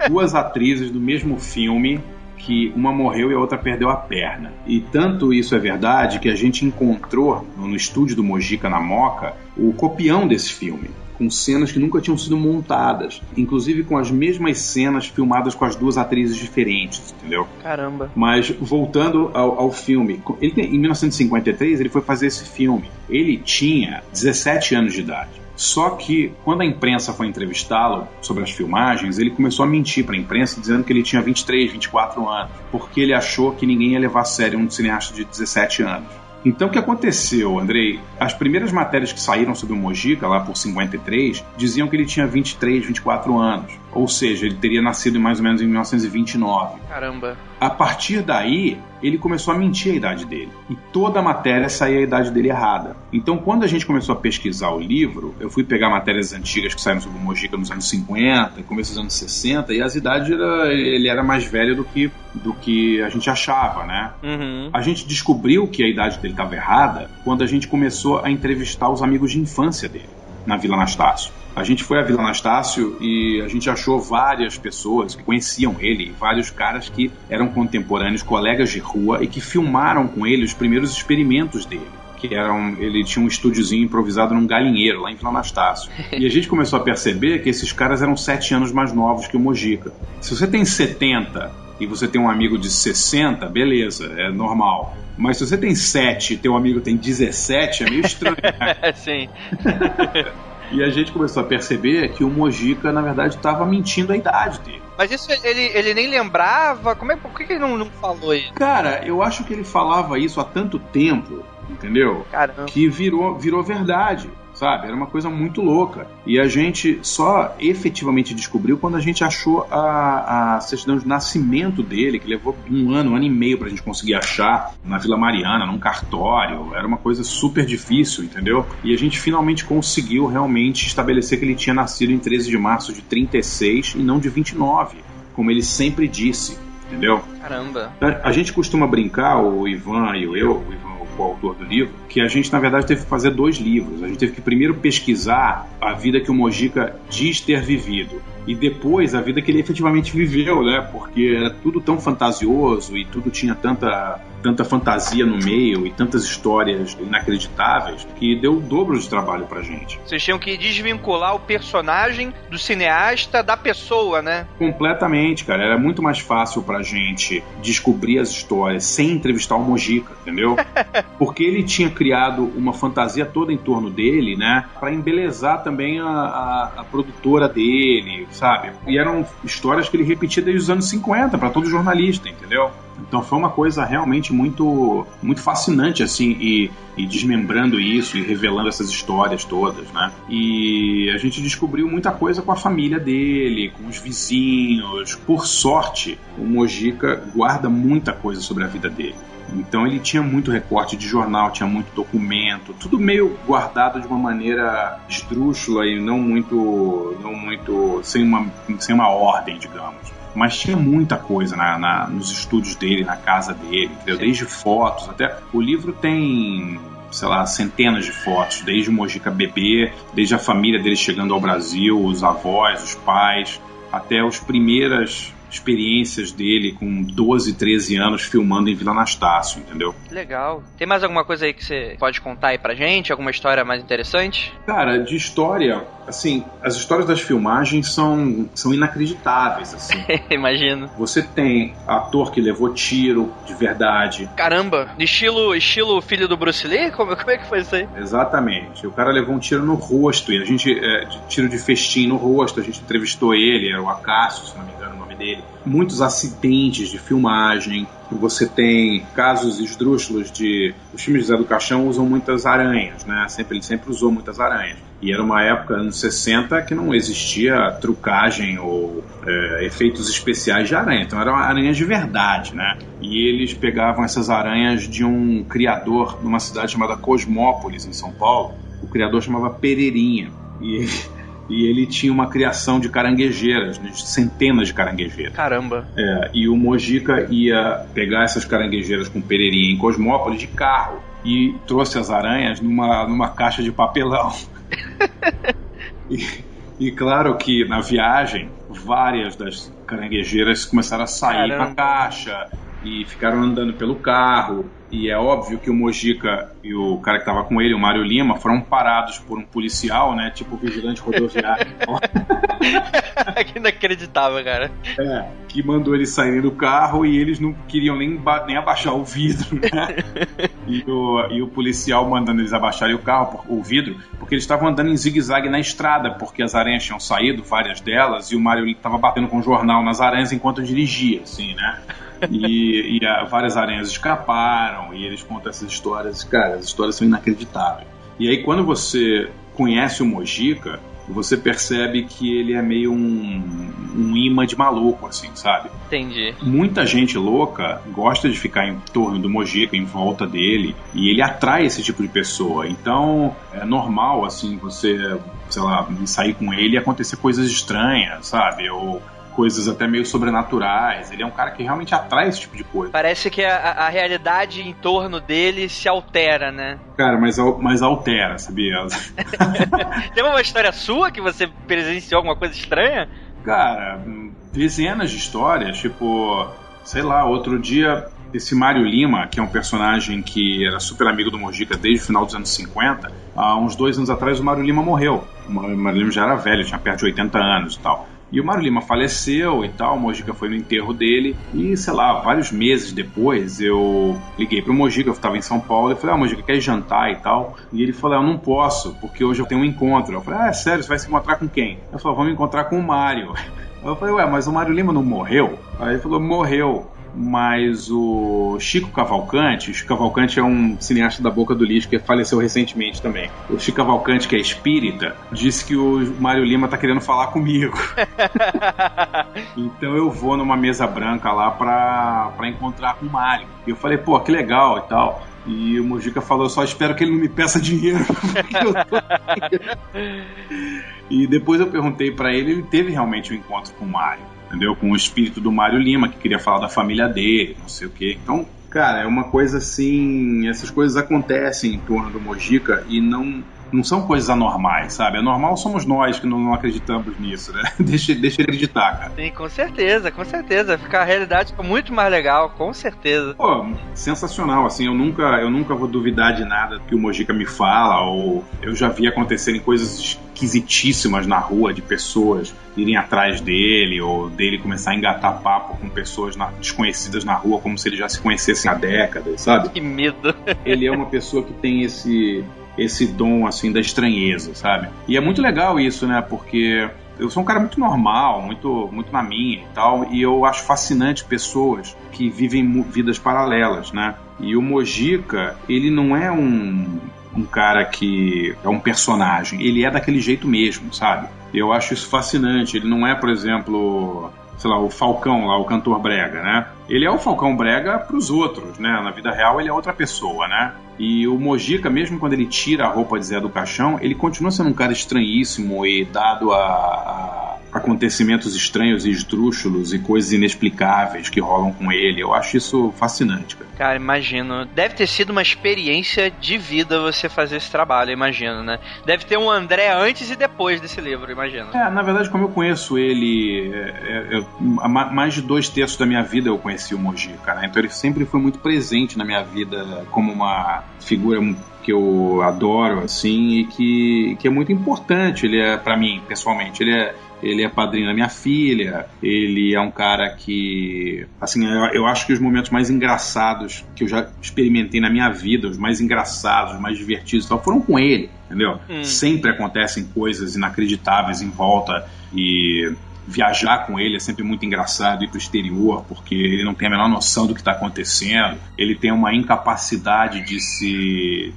2 atrizes do mesmo filme, que uma morreu e a outra perdeu a perna. E tanto isso é verdade que a gente encontrou no estúdio do Mojica, na Moca, o copião desse filme, com cenas que nunca tinham sido montadas, inclusive com as mesmas cenas filmadas com as 2 atrizes diferentes, entendeu? Caramba. Mas voltando ao filme, em 1953 ele foi fazer esse filme. Ele tinha 17 anos de idade. Só que, quando a imprensa foi entrevistá-lo sobre as filmagens, ele começou a mentir para a imprensa, dizendo que ele tinha 23, 24 anos, porque ele achou que ninguém ia levar a sério um cineasta de 17 anos. Então, o que aconteceu, Andrei? As primeiras matérias que saíram sobre o Mojica, lá por 53, diziam que ele tinha 23, 24 anos. Ou seja, ele teria nascido mais ou menos em 1929. Caramba. A partir daí, ele começou a mentir a idade dele. E toda a matéria saía a idade dele errada. Então, quando a gente começou a pesquisar o livro, eu fui pegar matérias antigas que saíram sobre o Mojica nos anos 50, começo dos anos 60, e as idades ele era mais velho do que a gente achava, né? Uhum. A gente descobriu que a idade dele estava errada quando a gente começou a entrevistar os amigos de infância dele, na Vila Anastácio. A gente foi à Vila Anastácio e a gente achou várias pessoas que conheciam ele, vários caras que eram contemporâneos, colegas de rua, e que filmaram com ele os primeiros experimentos dele. Ele tinha um estúdiozinho improvisado num galinheiro, lá em Vila Anastácio. E a gente começou a perceber que esses caras eram 7 anos mais novos que o Mojica. Se você tem 70 e você tem um amigo de 60, beleza, é normal. Mas se você tem 7 e teu amigo tem 17, é meio estranho, né? Sim. E a gente começou a perceber que o Mojica, na verdade, estava mentindo a idade dele. Mas isso ele nem lembrava? Por que ele não falou isso? Cara, eu acho que ele falava isso há tanto tempo, entendeu? Caramba. Que virou verdade, sabe? Era uma coisa muito louca. E a gente só efetivamente descobriu quando a gente achou a certidão de nascimento dele, que levou um ano e meio pra gente conseguir achar na Vila Mariana, num cartório. Era uma coisa super difícil, entendeu? E a gente finalmente conseguiu realmente estabelecer que ele tinha nascido em 13 de março de 36 e não de 29, como ele sempre disse, entendeu? Caramba. A gente costuma brincar, o Ivan e o autor do livro, que a gente na verdade teve que fazer 2 livros. A gente teve que primeiro pesquisar a vida que o Mojica diz ter vivido e depois a vida que ele efetivamente viveu, né? Porque era tudo tão fantasioso e tudo tinha tanta fantasia no meio e tantas histórias inacreditáveis que deu o dobro de trabalho pra gente. Vocês tinham que desvincular o personagem do cineasta da pessoa, né? Completamente, cara. Era muito mais fácil pra gente descobrir as histórias sem entrevistar o Mojica, entendeu? Porque ele tinha criado uma fantasia toda em torno dele, né? Pra embelezar também a produtora dele, sabe? E eram histórias que ele repetia desde os anos 50 pra todo jornalista, entendeu? Então foi uma coisa realmente muito, muito fascinante, assim, e desmembrando isso e revelando essas histórias todas, né? E a gente descobriu muita coisa com a família dele, com os vizinhos. Por sorte, o Mojica guarda muita coisa sobre a vida dele. Então ele tinha muito recorte de jornal, tinha muito documento, tudo meio guardado de uma maneira esdrúxula e não muito sem uma ordem, digamos. Mas tinha muita coisa nos estúdios dele, na casa dele, entendeu? Desde fotos, até o livro tem, sei lá, centenas de fotos, desde o Mojica bebê, desde a família dele chegando ao Brasil, os avós, os pais, até as primeiras experiências dele com 12, 13 anos filmando em Vila Anastácio, entendeu? Legal. Tem mais alguma coisa aí que você pode contar aí pra gente? Alguma história mais interessante? Cara, de história, assim, as histórias das filmagens são inacreditáveis, assim. Imagino. Você tem ator que levou tiro de verdade. Caramba, estilo filho do Bruce Lee? Como é que foi isso aí? Exatamente. O cara levou um tiro no rosto e a gente, tiro de festim no rosto, a gente entrevistou ele, era o Acácio, se não me engano o nome dele. Muitos acidentes de filmagem. Você tem casos esdrúxulos os filmes de Zé do Caixão usam muitas aranhas, né? Ele sempre usou muitas aranhas. E era uma época, anos 60, que não existia trucagem ou efeitos especiais de aranha. Então eram aranhas de verdade, né? E eles pegavam essas aranhas de um criador numa cidade chamada Cosmópolis, em São Paulo. O criador chamava Pereirinha. E ele tinha uma criação de caranguejeiras, de centenas de caranguejeiras. Caramba! E o Mojica ia pegar essas caranguejeiras com Pereirinha em Cosmópolis de carro e trouxe as aranhas numa caixa de papelão. E claro que na viagem, várias das caranguejeiras começaram a sair da caixa e ficaram andando pelo carro. E é óbvio que o Mojica e o cara que estava com ele, o Mário Lima, foram parados por um policial, né? Tipo vigilante rodoviário. Que inacreditável, cara. Que mandou eles saírem do carro e eles não queriam nem abaixar o vidro, né? E o policial mandando eles abaixarem o vidro, porque eles estavam andando em zigue-zague na estrada, porque as aranhas tinham saído, várias delas, e o Mário estava batendo com o jornal nas aranhas enquanto dirigia, assim, né? E várias aranhas escaparam e eles contam essas histórias. Cara, as histórias são inacreditáveis. E aí quando você conhece o Mojica, você percebe que ele é meio um imã de maluco, assim, sabe? Entendi. Muita gente louca gosta de ficar em torno do Mojica, em volta dele, e ele atrai esse tipo de pessoa. Então é normal, assim, você, sei lá, sair com ele e acontecer coisas estranhas, sabe? Ou coisas até meio sobrenaturais. Ele é um cara que realmente atrai esse tipo de coisa. Parece que a realidade em torno dele se altera, né? Cara, mas altera, sabia? Tem uma história sua que você presenciou alguma coisa estranha? Cara, dezenas de histórias, tipo, sei lá, outro dia esse Mário Lima, que é um personagem que era super amigo do Mojica desde o final dos anos 50, há uns 2 anos atrás o Mário Lima morreu. O Mário Lima já era velho, tinha perto de 80 anos e tal. E o Mário Lima faleceu e tal, o Mojica foi no enterro dele e, sei lá, vários meses depois eu liguei pro Mojica, eu estava em São Paulo e falei, Mojica, quer ir jantar e tal? E ele falou, eu não posso, porque hoje eu tenho um encontro. Eu falei, é sério, você vai se encontrar com quem? Eu falei, vamos encontrar com o Mário. Eu falei, mas o Mário Lima não morreu? Aí ele falou, morreu. Mas o Chico Cavalcante é um cineasta da Boca do Lixo que faleceu recentemente também. O Chico Cavalcante, que é espírita, disse que o Mário Lima tá querendo falar comigo. Então eu vou numa mesa branca lá pra encontrar com o Mário. E eu falei, pô, que legal e tal. E o Mojica falou, eu só espero que ele não me peça dinheiro. Porque eu tô... E depois eu perguntei pra ele teve realmente um encontro com o Mário, entendeu? Com o espírito do Mário Lima, que queria falar da família dele, não sei o quê. Então, cara, é uma coisa assim, essas coisas acontecem em torno do Mojica e não são coisas anormais, sabe? Anormal somos nós que não acreditamos nisso, né? Deixa ele acreditar, cara. Sim, com certeza, com certeza. Ficar a realidade fica muito mais legal, com certeza. Pô, sensacional, assim, eu nunca vou duvidar de nada que o Mojica me fala, ou eu já vi acontecerem coisas esquisitíssimas na rua, de pessoas irem atrás dele, ou dele começar a engatar papo com pessoas desconhecidas na rua, como se eles já se conhecessem há décadas, sabe? Que medo. Ele é uma pessoa que tem esse dom, assim, da estranheza, sabe? E é muito legal isso, né? Porque eu sou um cara muito normal, muito na minha e tal, e eu acho fascinante pessoas que vivem vidas paralelas, né? E o Mojica, ele não é um cara que é um personagem, ele é daquele jeito mesmo, sabe? Eu acho isso fascinante. Ele não é, por exemplo, sei lá, o Falcão lá, o cantor brega, né? Ele é o Falcão brega pros outros, né? Na vida real ele é outra pessoa, né? E o Mojica, mesmo quando ele tira a roupa de Zé do Caixão, ele continua sendo um cara estranhíssimo e dado a acontecimentos estranhos e esdrúxulos e coisas inexplicáveis que rolam com ele. Eu acho isso fascinante, cara. Cara, imagino. Deve ter sido uma experiência de vida você fazer esse trabalho, imagino, né? Deve ter um André antes e depois desse livro, imagino. Na verdade, como eu conheço ele, mais de 2/3 da minha vida eu conheci o Mojica, né? Então ele sempre foi muito presente na minha vida como uma figura que eu adoro, assim, e que é muito importante. Ele é, pra mim, pessoalmente, ele é padrinho da minha filha, ele é um cara que, assim, eu acho que os momentos mais engraçados que eu já experimentei na minha vida, os mais engraçados, os mais divertidos e tal, foram com ele, entendeu? Sempre acontecem coisas inacreditáveis em volta e viajar com ele é sempre muito engraçado, ir pro exterior, porque ele não tem a menor noção do que está acontecendo, ele tem uma incapacidade de se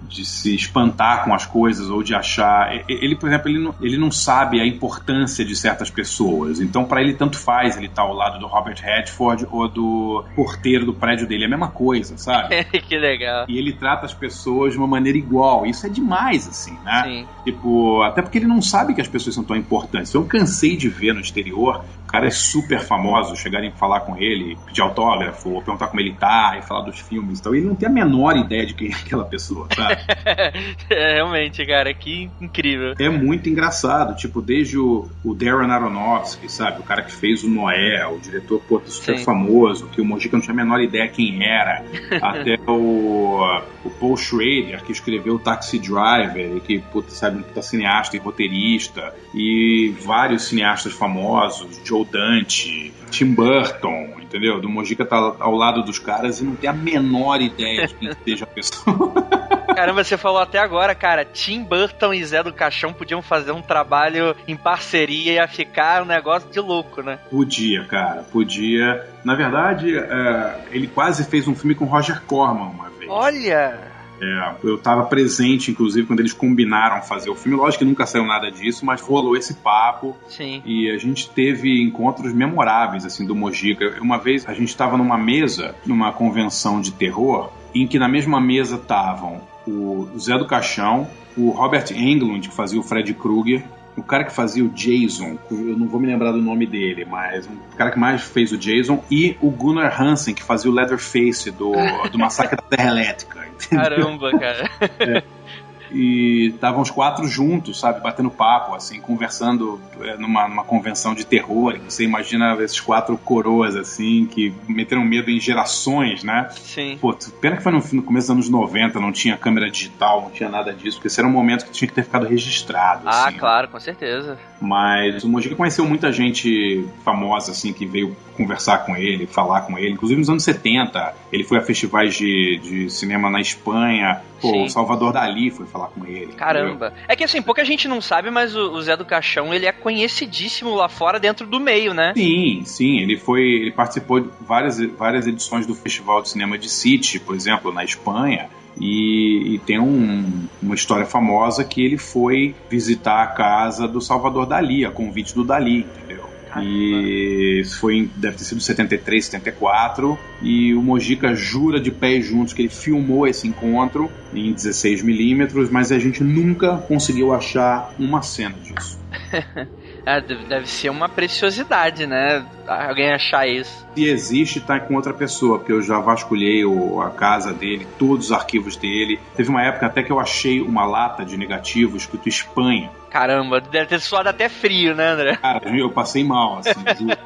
espantar com as coisas ou de achar... Ele, por exemplo, ele não sabe a importância de certas pessoas, então para ele tanto faz ele estar ao lado do Robert Redford ou do porteiro do prédio dele, é a mesma coisa, sabe? Que legal. E ele trata as pessoas de uma maneira igual, isso é demais, assim, né? Sim. Tipo, até porque ele não sabe que as pessoas são tão importantes. Eu cansei de ver no exterior, o cara é super famoso, chegarem a falar com ele, pedir autógrafo, ou perguntar como ele tá, e falar dos filmes e tal. Ele não tem a menor ideia de quem é aquela pessoa, sabe? Realmente, cara, que incrível. É muito engraçado, tipo, desde o Darren Aronofsky, sabe? O cara que fez o Noé, o diretor, super famoso, que o Mojica não tinha a menor ideia quem era, até o Paul Schrader, que escreveu o Taxi Driver, e que, sabe, um cineasta e roteirista, e vários cineastas famosos, Joe Dante, Tim Burton, entendeu? Do Mojica tá ao lado dos caras e não tem a menor ideia de quem seja a pessoa. Caramba, você falou até agora, cara, Tim Burton e Zé do Caixão podiam fazer um trabalho em parceria e ia ficar um negócio de louco, né? Podia, cara, podia. Na verdade, ele quase fez um filme com Roger Corman uma vez. Olha! Eu estava presente, inclusive, quando eles combinaram fazer o filme. Lógico que nunca saiu nada disso, mas rolou esse papo. Sim. E a gente teve encontros memoráveis, assim, do Mojica. Uma vez, a gente estava numa mesa, numa convenção de terror, em que na mesma mesa estavam o Zé do Caixão, o Robert Englund, que fazia o Freddy Krueger, o cara que fazia o Jason, eu não vou me lembrar do nome dele, mas o cara que mais fez o Jason, e o Gunnar Hansen, que fazia o Leatherface do Massacre da Serra Elétrica. Entendeu? Caramba, cara. E estavam os 4 juntos, sabe, batendo papo, assim, conversando numa convenção de terror. Você imagina esses 4 coroas, assim, que meteram medo em gerações, né? Sim. Pô, pena que foi no começo dos anos 90, não tinha câmera digital, não tinha nada disso, porque esse era um momento que tinha que ter ficado registrado. Ah, assim, claro, com certeza. Mas o Mojica conheceu muita gente famosa, assim, que veio conversar com ele, falar com ele. Inclusive nos anos 70, ele foi a festivais de cinema na Espanha. Pô, o Salvador Dalí foi falar com ele. Caramba. Entendeu? É que assim, pouca gente não sabe, mas o Zé do Caixão, ele é conhecidíssimo lá fora, dentro do meio, né? Sim. Ele participou de várias edições do Festival de Cinema de City, por exemplo, na Espanha. E tem uma história famosa que ele foi visitar a casa do Salvador Dalí, a convite do Dalí, entendeu? E isso deve ter sido 73, 74, e o Mojica jura de pés juntos que ele filmou esse encontro em 16mm, mas a gente nunca conseguiu achar uma cena disso. Deve ser uma preciosidade, né? Alguém achar isso. Se existe, tá com outra pessoa, porque eu já vasculhei a casa dele, todos os arquivos dele. Teve uma época até que eu achei uma lata de negativo escrito Espanha. Caramba, deve ter suado até frio, né, André? Cara, eu passei mal, assim, juro.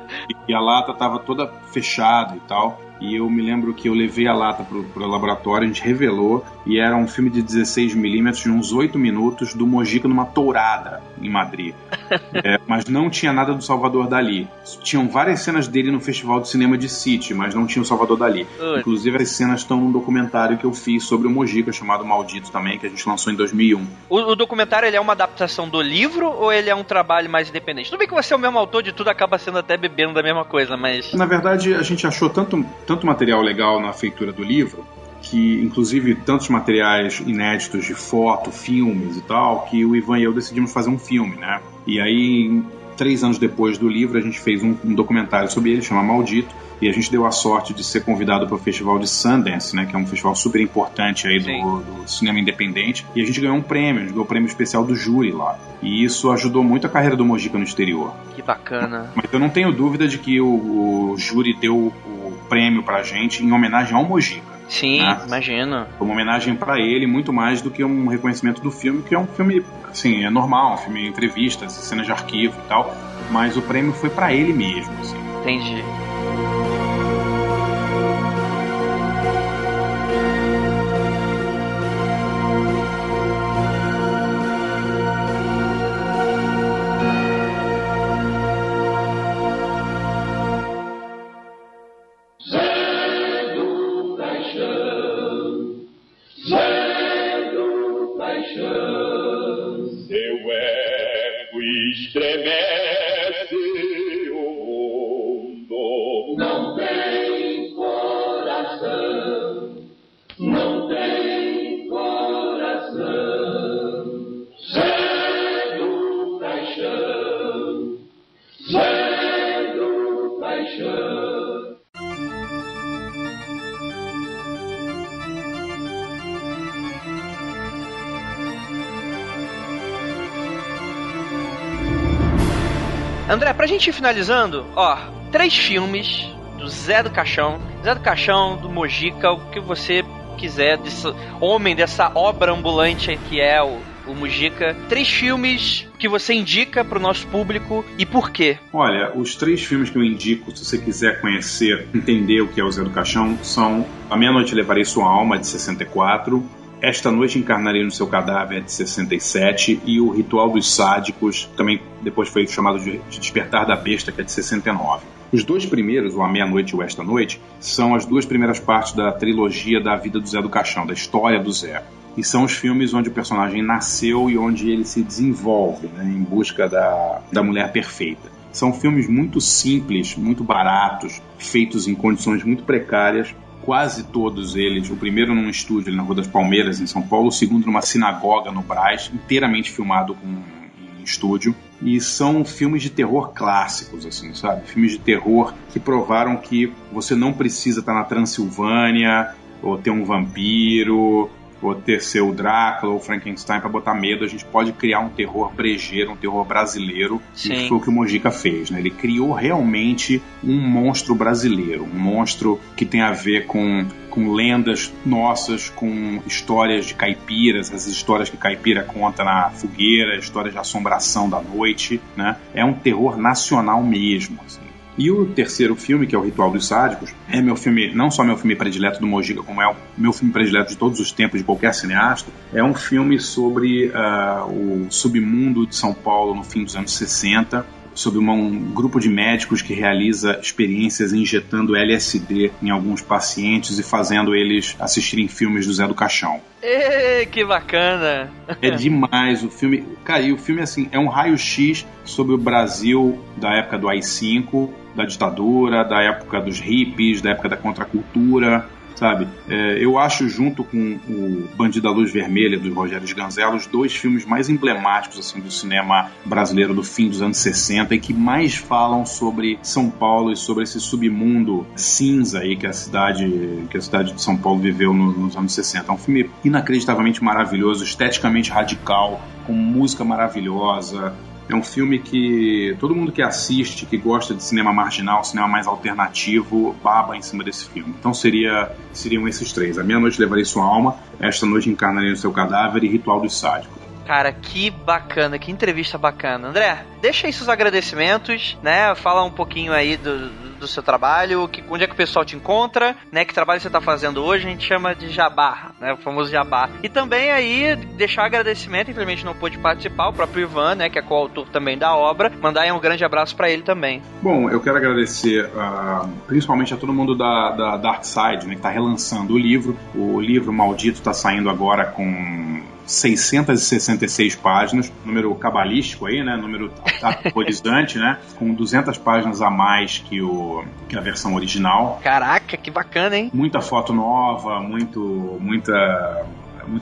E a lata tava toda fechada e tal. E eu me lembro que eu levei a lata pro laboratório, a gente revelou, e era um filme de 16mm de uns 8 minutos do Mojica numa tourada em Madrid. Mas não tinha nada do Salvador Dalí. Tinham várias cenas dele no Festival de Cinema de City, mas não tinha o Salvador Dalí. Inclusive as cenas estão num documentário que eu fiz sobre o Mojica, chamado Maldito também, que a gente lançou em 2001. O documentário, ele é uma adaptação do livro ou ele é um trabalho mais independente? Tudo bem que você é o mesmo autor de tudo, acaba sendo até bebendo da mesma coisa, mas... Na verdade, a gente achou tanto material legal na feitura do livro que, inclusive, tantos materiais inéditos de foto, filmes e tal, que o Ivan e eu decidimos fazer um filme, né? E aí, 3 anos depois do livro, a gente fez um documentário sobre ele, chama Maldito, e a gente deu a sorte de ser convidado para o Festival de Sundance, né, que é um festival super importante aí do cinema independente, e a gente ganhou um prêmio, a gente ganhou o prêmio especial do júri lá, e isso ajudou muito a carreira do Mojica no exterior. Que bacana. Mas eu não tenho dúvida de que o júri deu o prêmio pra gente em homenagem ao Mojica. Sim, né? Imagino. Uma homenagem pra ele, muito mais do que um reconhecimento do filme, que é um filme, assim, é normal, um filme entrevistas, cenas de arquivo e tal, mas o prêmio foi pra ele mesmo, assim. Entendi. André, pra gente ir finalizando, 3 filmes do Zé do Caixão, do Mojica, o que você quiser, desse homem, dessa obra ambulante que é o Mojica. 3 filmes que você indica pro nosso público e por quê? Olha, os 3 filmes que eu indico, se você quiser conhecer, entender o que é o Zé do Caixão, são A Meia-Noite Levarei Sua Alma, de 64, Esta Noite Encarnarei no Seu Cadáver, de 67, e O Ritual dos Sádicos, também depois foi chamado de Despertar da Besta, que é de 69. Os 2 primeiros, o A Meia-Noite e o Esta Noite, são as 2 primeiras partes da trilogia da vida do Zé do Caixão, da história do Zé. E são os filmes onde o personagem nasceu e onde ele se desenvolve, né, em busca da mulher perfeita. São filmes muito simples, muito baratos, feitos em condições muito precárias, quase todos eles, o primeiro num estúdio ali na Rua das Palmeiras, em São Paulo, o segundo numa sinagoga no Brás, inteiramente filmado em estúdio, e são filmes de terror clássicos, assim, sabe? Filmes de terror que provaram que você não precisa estar na Transilvânia, ou ter um vampiro, ou ter seu Drácula ou Frankenstein para botar medo. A gente pode criar um terror brejeiro, um terror brasileiro. Sim. E foi o que o Mojica fez, né? Ele criou realmente um monstro brasileiro, um monstro que tem a ver com lendas nossas, com histórias de caipiras, as histórias que caipira conta na fogueira, histórias de assombração da noite, né? É um terror nacional mesmo, assim. E o terceiro filme, que é o Ritual dos Sádicos, é meu filme, não só meu filme predileto do Mojica, como é o meu filme predileto de todos os tempos, de qualquer cineasta. É um filme sobre o submundo de São Paulo no fim dos anos 60, sobre um grupo de médicos que realiza experiências injetando LSD em alguns pacientes e fazendo eles assistirem filmes do Zé do Caixão. Que bacana! É demais o filme. Cara, e o filme, assim, é um raio-x sobre o Brasil da época do AI-5, da ditadura, da época dos hippies, da época da contracultura, sabe? Eu acho, junto com o Bandido da Luz Vermelha, do Rogério Sganzella, os 2 filmes mais emblemáticos, assim, do cinema brasileiro do fim dos anos 60 e que mais falam sobre São Paulo e sobre esse submundo cinza aí que a cidade de São Paulo viveu nos anos 60. É um filme inacreditavelmente maravilhoso, esteticamente radical, com música maravilhosa. É um filme que todo mundo que assiste, que gosta de cinema marginal, cinema mais alternativo, baba em cima desse filme. Então seriam esses 3. A Meia-Noite Levarei Sua Alma, Esta Noite Encarnarei no Seu Cadáver e Ritual dos Sádicos. Cara, que bacana, que entrevista bacana. André, deixa aí seus agradecimentos, né? Fala um pouquinho aí do seu trabalho, onde é que o pessoal te encontra, né? Que trabalho você tá fazendo hoje, a gente chama de jabá, né? O famoso jabá. E também aí, deixar agradecimento, infelizmente não pôde participar, o próprio Ivan, né? Que é coautor também da obra. Mandar aí um grande abraço pra ele também. Bom, eu quero agradecer principalmente a todo mundo da Dark Side, né? Que tá relançando o livro. O livro Maldito tá saindo agora com 666 páginas, número cabalístico aí, né? Número aterrorizante, né? Com 200 páginas a mais que o que é a versão original. Caraca, que bacana, hein? Muita foto nova, muito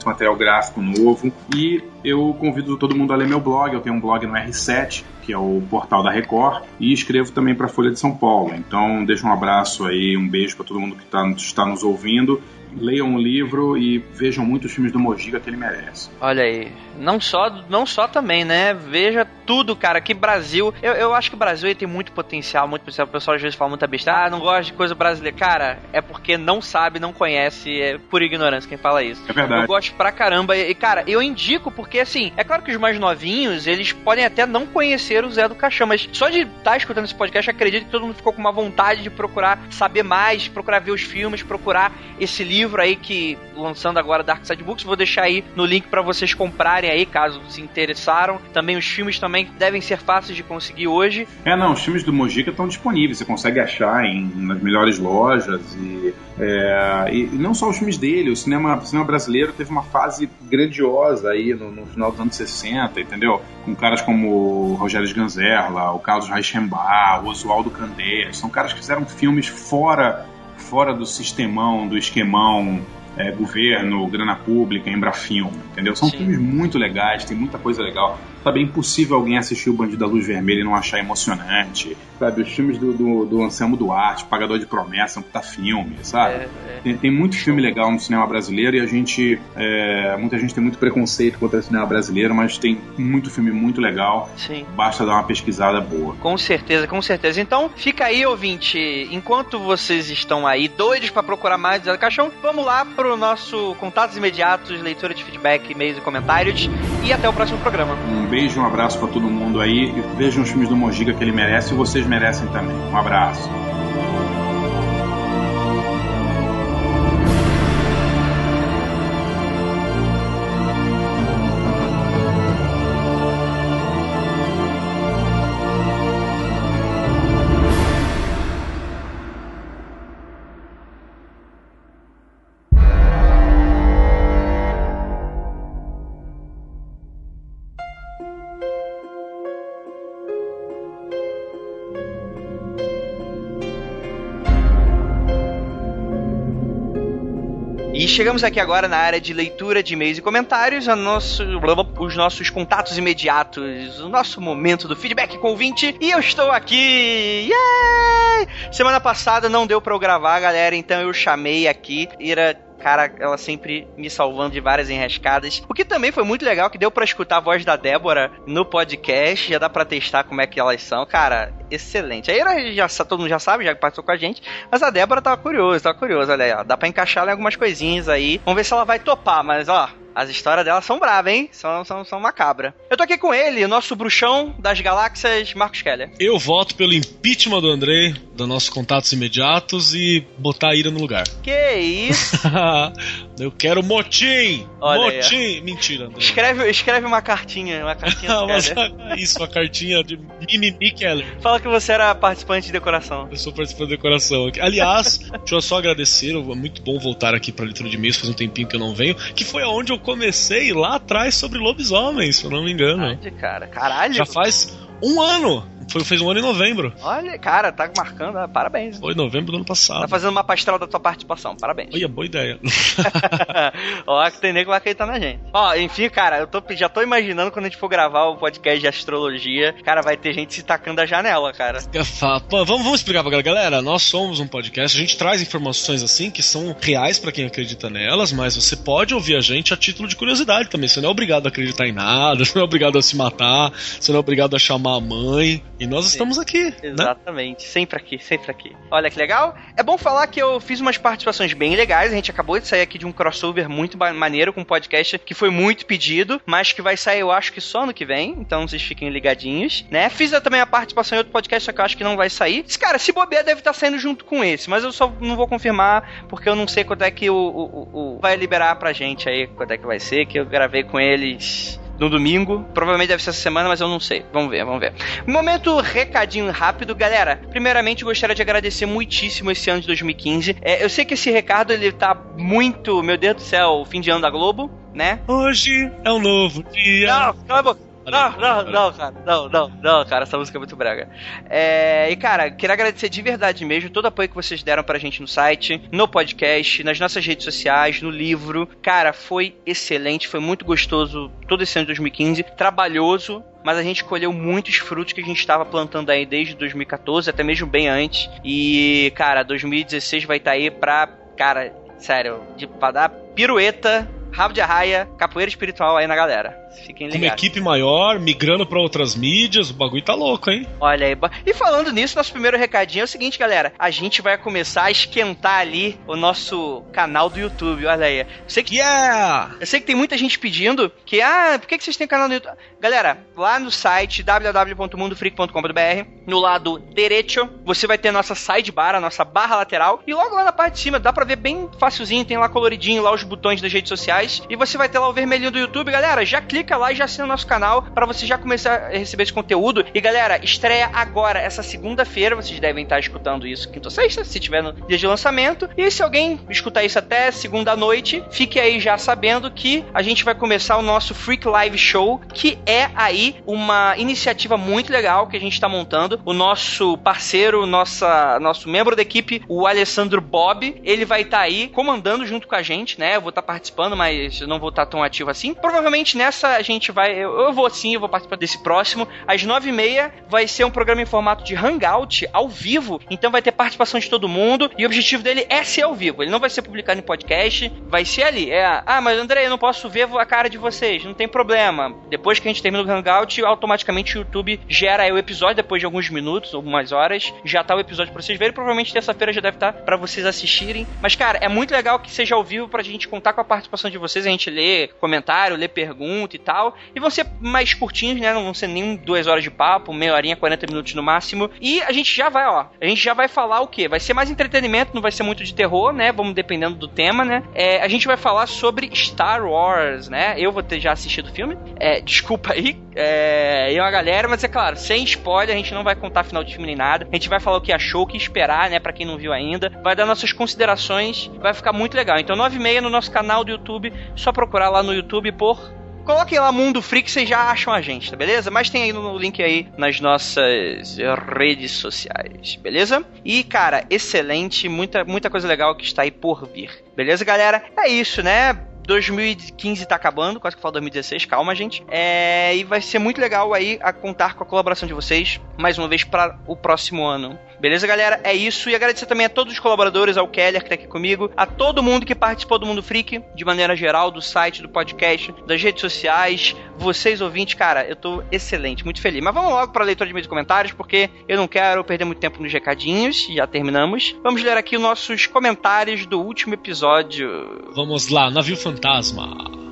material gráfico novo. E eu convido todo mundo a ler meu blog. Eu tenho um blog no R7, que é o portal da Record, e escrevo também para a Folha de São Paulo. Então, deixo um abraço aí, um beijo para todo mundo que está nos ouvindo. Leiam o livro e vejam muitos filmes do Mojica que ele merece. Olha aí, não só também, né? Veja tudo, cara, que Brasil... Eu acho que o Brasil aí tem muito potencial. O pessoal às vezes fala muita besteira. Não gosta de coisa brasileira. Cara, é porque não sabe, não conhece, é por ignorância quem fala isso. É verdade. Eu gosto pra caramba e, cara, eu indico porque, assim, é claro que os mais novinhos, eles podem até não conhecer o Zé do Caixão, mas só de estar escutando esse podcast, eu acredito que todo mundo ficou com uma vontade de procurar saber mais, procurar ver os filmes, procurar esse livro aí que, lançando agora Dark Side Books, vou deixar aí no link pra vocês comprarem aí, caso se interessaram. Também os filmes também devem ser fáceis de conseguir hoje. Não, os filmes do Mojica estão disponíveis, você consegue achar nas melhores lojas e não só os filmes dele, o cinema brasileiro teve uma fase grandiosa aí no final dos anos 60, entendeu? Com caras como o Rogério Sganzerla, o Carlos Reichenbach, o Oswaldo Candeias, são caras que fizeram filmes fora do sistemão, do esquemão, governo, grana pública, Embrafilme, entendeu? São filmes muito legais, tem muita coisa legal. Sabe, é impossível alguém assistir o Bandido da Luz Vermelha e não achar emocionante. Sabe, os filmes do Anselmo Duarte, Pagador de Promessa, um puta filme, sabe? Tem muito filme legal no cinema brasileiro e muita gente tem muito preconceito contra o cinema brasileiro, mas tem muito filme muito legal. Sim. Basta dar uma pesquisada boa. Com certeza, com certeza. Então, fica aí, ouvinte, enquanto vocês estão aí doidos pra procurar mais do Zé do Caixão, vamos lá pro nosso contatos imediatos, leitura de feedback, e-mails e comentários, e até o próximo programa. Um beijo, um abraço pra todo mundo aí. E vejam os filmes do Mojica que ele merece e vocês merecem também. Um abraço. E chegamos aqui agora na área de leitura de e-mails e comentários, os nossos contatos imediatos, o nosso momento do feedback com o ouvinte. E eu estou aqui! Yay! Semana passada não deu pra eu gravar, galera, então eu chamei aqui Ira. Cara, ela sempre me salvando de várias enrascadas. O que também foi muito legal, que deu pra escutar a voz da Débora no podcast. Já dá pra testar como é que elas são. Cara, excelente. A Ira, todo mundo já sabe, já passou com a gente. Mas a Débora tava curiosa. Olha aí, ó. Dá pra encaixar ela em algumas coisinhas aí. Vamos ver se ela vai topar, mas ó... As histórias dela são bravas, hein? São macabras. Eu tô aqui com ele, o nosso bruxão das galáxias, Marcos Keller. Eu voto pelo impeachment do Andrei, dos nossos contatos imediatos, e botar a Ira no lugar. Que isso? Eu quero motim! Olha motim! aí. Mentira, Andrei. Escreve uma cartinha do Keller. Isso, uma cartinha de Mimimi Keller. Fala que você era participante de decoração. Eu sou participante de decoração. Aliás, deixa eu só agradecer, é muito bom voltar aqui pra leitura de e-mails, faz um tempinho que eu não venho, que foi aonde eu comecei lá atrás sobre lobisomens, se eu não me engano. Cara. Caralho. Já faz um ano. Fez um ano em novembro. Olha, cara, tá marcando, parabéns. Foi em novembro do ano passado. Tá fazendo uma astral da tua participação, parabéns. Olha, boa ideia. Ó, que tem nego lá acreditar na gente. Ó, enfim, cara, já tô imaginando quando a gente for gravar o podcast de astrologia, cara, vai ter gente se tacando da janela, cara. Pô, vamos explicar pra galera, nós somos um podcast, a gente traz informações assim que são reais pra quem acredita nelas, mas você pode ouvir a gente a título de curiosidade também. Você não é obrigado a acreditar em nada, você não é obrigado a se matar, você não é obrigado a chamar a mãe. E nós estamos aqui. Exatamente, né? Sempre aqui. Olha que legal. É bom falar que eu fiz umas participações bem legais. A gente acabou de sair aqui de um crossover muito maneiro com um podcast que foi muito pedido, mas que vai sair, eu acho que só ano que vem. Então vocês fiquem ligadinhos, né? Fiz também a participação em outro podcast, só que eu acho que não vai sair. Cara, se bobear, deve estar saindo junto com esse, mas eu só não vou confirmar porque eu não sei quando é que o vai liberar pra gente aí, quando é que vai ser, que eu gravei com eles no domingo, provavelmente deve ser essa semana, mas eu não sei. Vamos ver. Momento recadinho rápido, galera. Primeiramente, gostaria de agradecer muitíssimo esse ano de 2015. Eu sei que esse recado, ele tá muito, meu Deus do céu, fim de ano da Globo, né? Hoje é um novo dia. Não, cala a boca. Não, cara, essa música é muito brega. E, cara, queria agradecer de verdade mesmo todo o apoio que vocês deram pra gente no site, no podcast, nas nossas redes sociais, no livro. Cara, foi excelente, foi muito gostoso todo esse ano de 2015, trabalhoso, mas a gente colheu muitos frutos que a gente estava plantando aí desde 2014, até mesmo bem antes. E, cara, 2016 vai estar aí pra, cara, sério, pra dar pirueta, rabo de arraia, capoeira espiritual aí na galera. Fiquem ligados. Com uma equipe maior, migrando pra outras mídias, o bagulho tá louco, hein? Olha aí. E falando nisso, nosso primeiro recadinho é o seguinte, galera. A gente vai começar a esquentar ali o nosso canal do YouTube. Olha aí. Eu sei que tem muita gente pedindo que, por que vocês têm canal no YouTube? Galera, lá no site www.mundofreak.com.br, no lado direito, você vai ter a nossa sidebar, a nossa barra lateral. E logo lá na parte de cima, dá pra ver bem facilzinho, tem lá coloridinho, lá os botões das redes sociais. E você vai ter lá o vermelhinho do YouTube. Galera, já clica lá e já assina o nosso canal pra você já começar a receber esse conteúdo. E galera, estreia agora, essa segunda-feira. Vocês devem estar escutando isso quinta ou sexta, se tiver no dia de lançamento. E se alguém escutar isso até segunda noite, fique aí já sabendo que a gente vai começar o nosso Freak Live Show, que é aí uma iniciativa muito legal que a gente tá montando. O nosso parceiro, nosso membro da equipe, o Alessandro Bob, ele vai estar aí comandando junto com a gente, né? Eu vou estar participando, mas eu não vou estar tão ativo assim. Provavelmente nessa a gente vai... Eu vou participar desse próximo. Às 9h30 vai ser um programa em formato de Hangout, ao vivo. Então vai ter participação de todo mundo. E o objetivo dele é ser ao vivo. Ele não vai ser publicado em podcast. Vai ser ali. Mas André, eu não posso ver a cara de vocês. Não tem problema. Depois que a gente termina o Hangout, automaticamente o YouTube gera aí o episódio. Depois de alguns minutos, algumas horas, já tá o episódio pra vocês verem. Provavelmente terça-feira já deve estar pra vocês assistirem. Mas, cara, é muito legal que seja ao vivo pra gente contar com a participação de vocês. A gente lê comentário, lê pergunta e tal. E vão ser mais curtinhos, né? Não vão ser nem 2 horas de papo, meia horinha, 40 minutos no máximo. E a gente já vai falar o quê? Vai ser mais entretenimento, não vai ser muito de terror, né? Vamos dependendo do tema, né? A gente vai falar sobre Star Wars, né? Eu vou ter já assistido o filme. Desculpa aí. E uma galera, mas é claro, sem spoiler, a gente não vai contar final de filme nem nada. A gente vai falar o que achou, o que esperar, né? Pra quem não viu ainda. Vai dar nossas considerações. Vai ficar muito legal. Então, 9h30 no nosso canal do YouTube. Só procurar lá no YouTube por... Coloquem lá Mundo Freak, vocês já acham a gente, tá beleza? Mas tem aí no link aí nas nossas redes sociais, beleza? E, cara, excelente, muita coisa legal que está aí por vir. Beleza, galera? É isso, né? 2015 tá acabando, quase que falo 2016, calma, gente. E vai ser muito legal aí a contar com a colaboração de vocês, mais uma vez, para o próximo ano. Beleza, galera? É isso. E agradecer também a todos os colaboradores, ao Keller, que tá aqui comigo, a todo mundo que participou do Mundo Freak, de maneira geral, do site, do podcast, das redes sociais. Vocês, ouvintes, cara, eu tô excelente, muito feliz. Mas vamos logo pra leitura de e-mails e comentários, porque eu não quero perder muito tempo nos recadinhos. Já terminamos. Vamos ler aqui os nossos comentários do último episódio. Vamos lá, Navio Fantasma.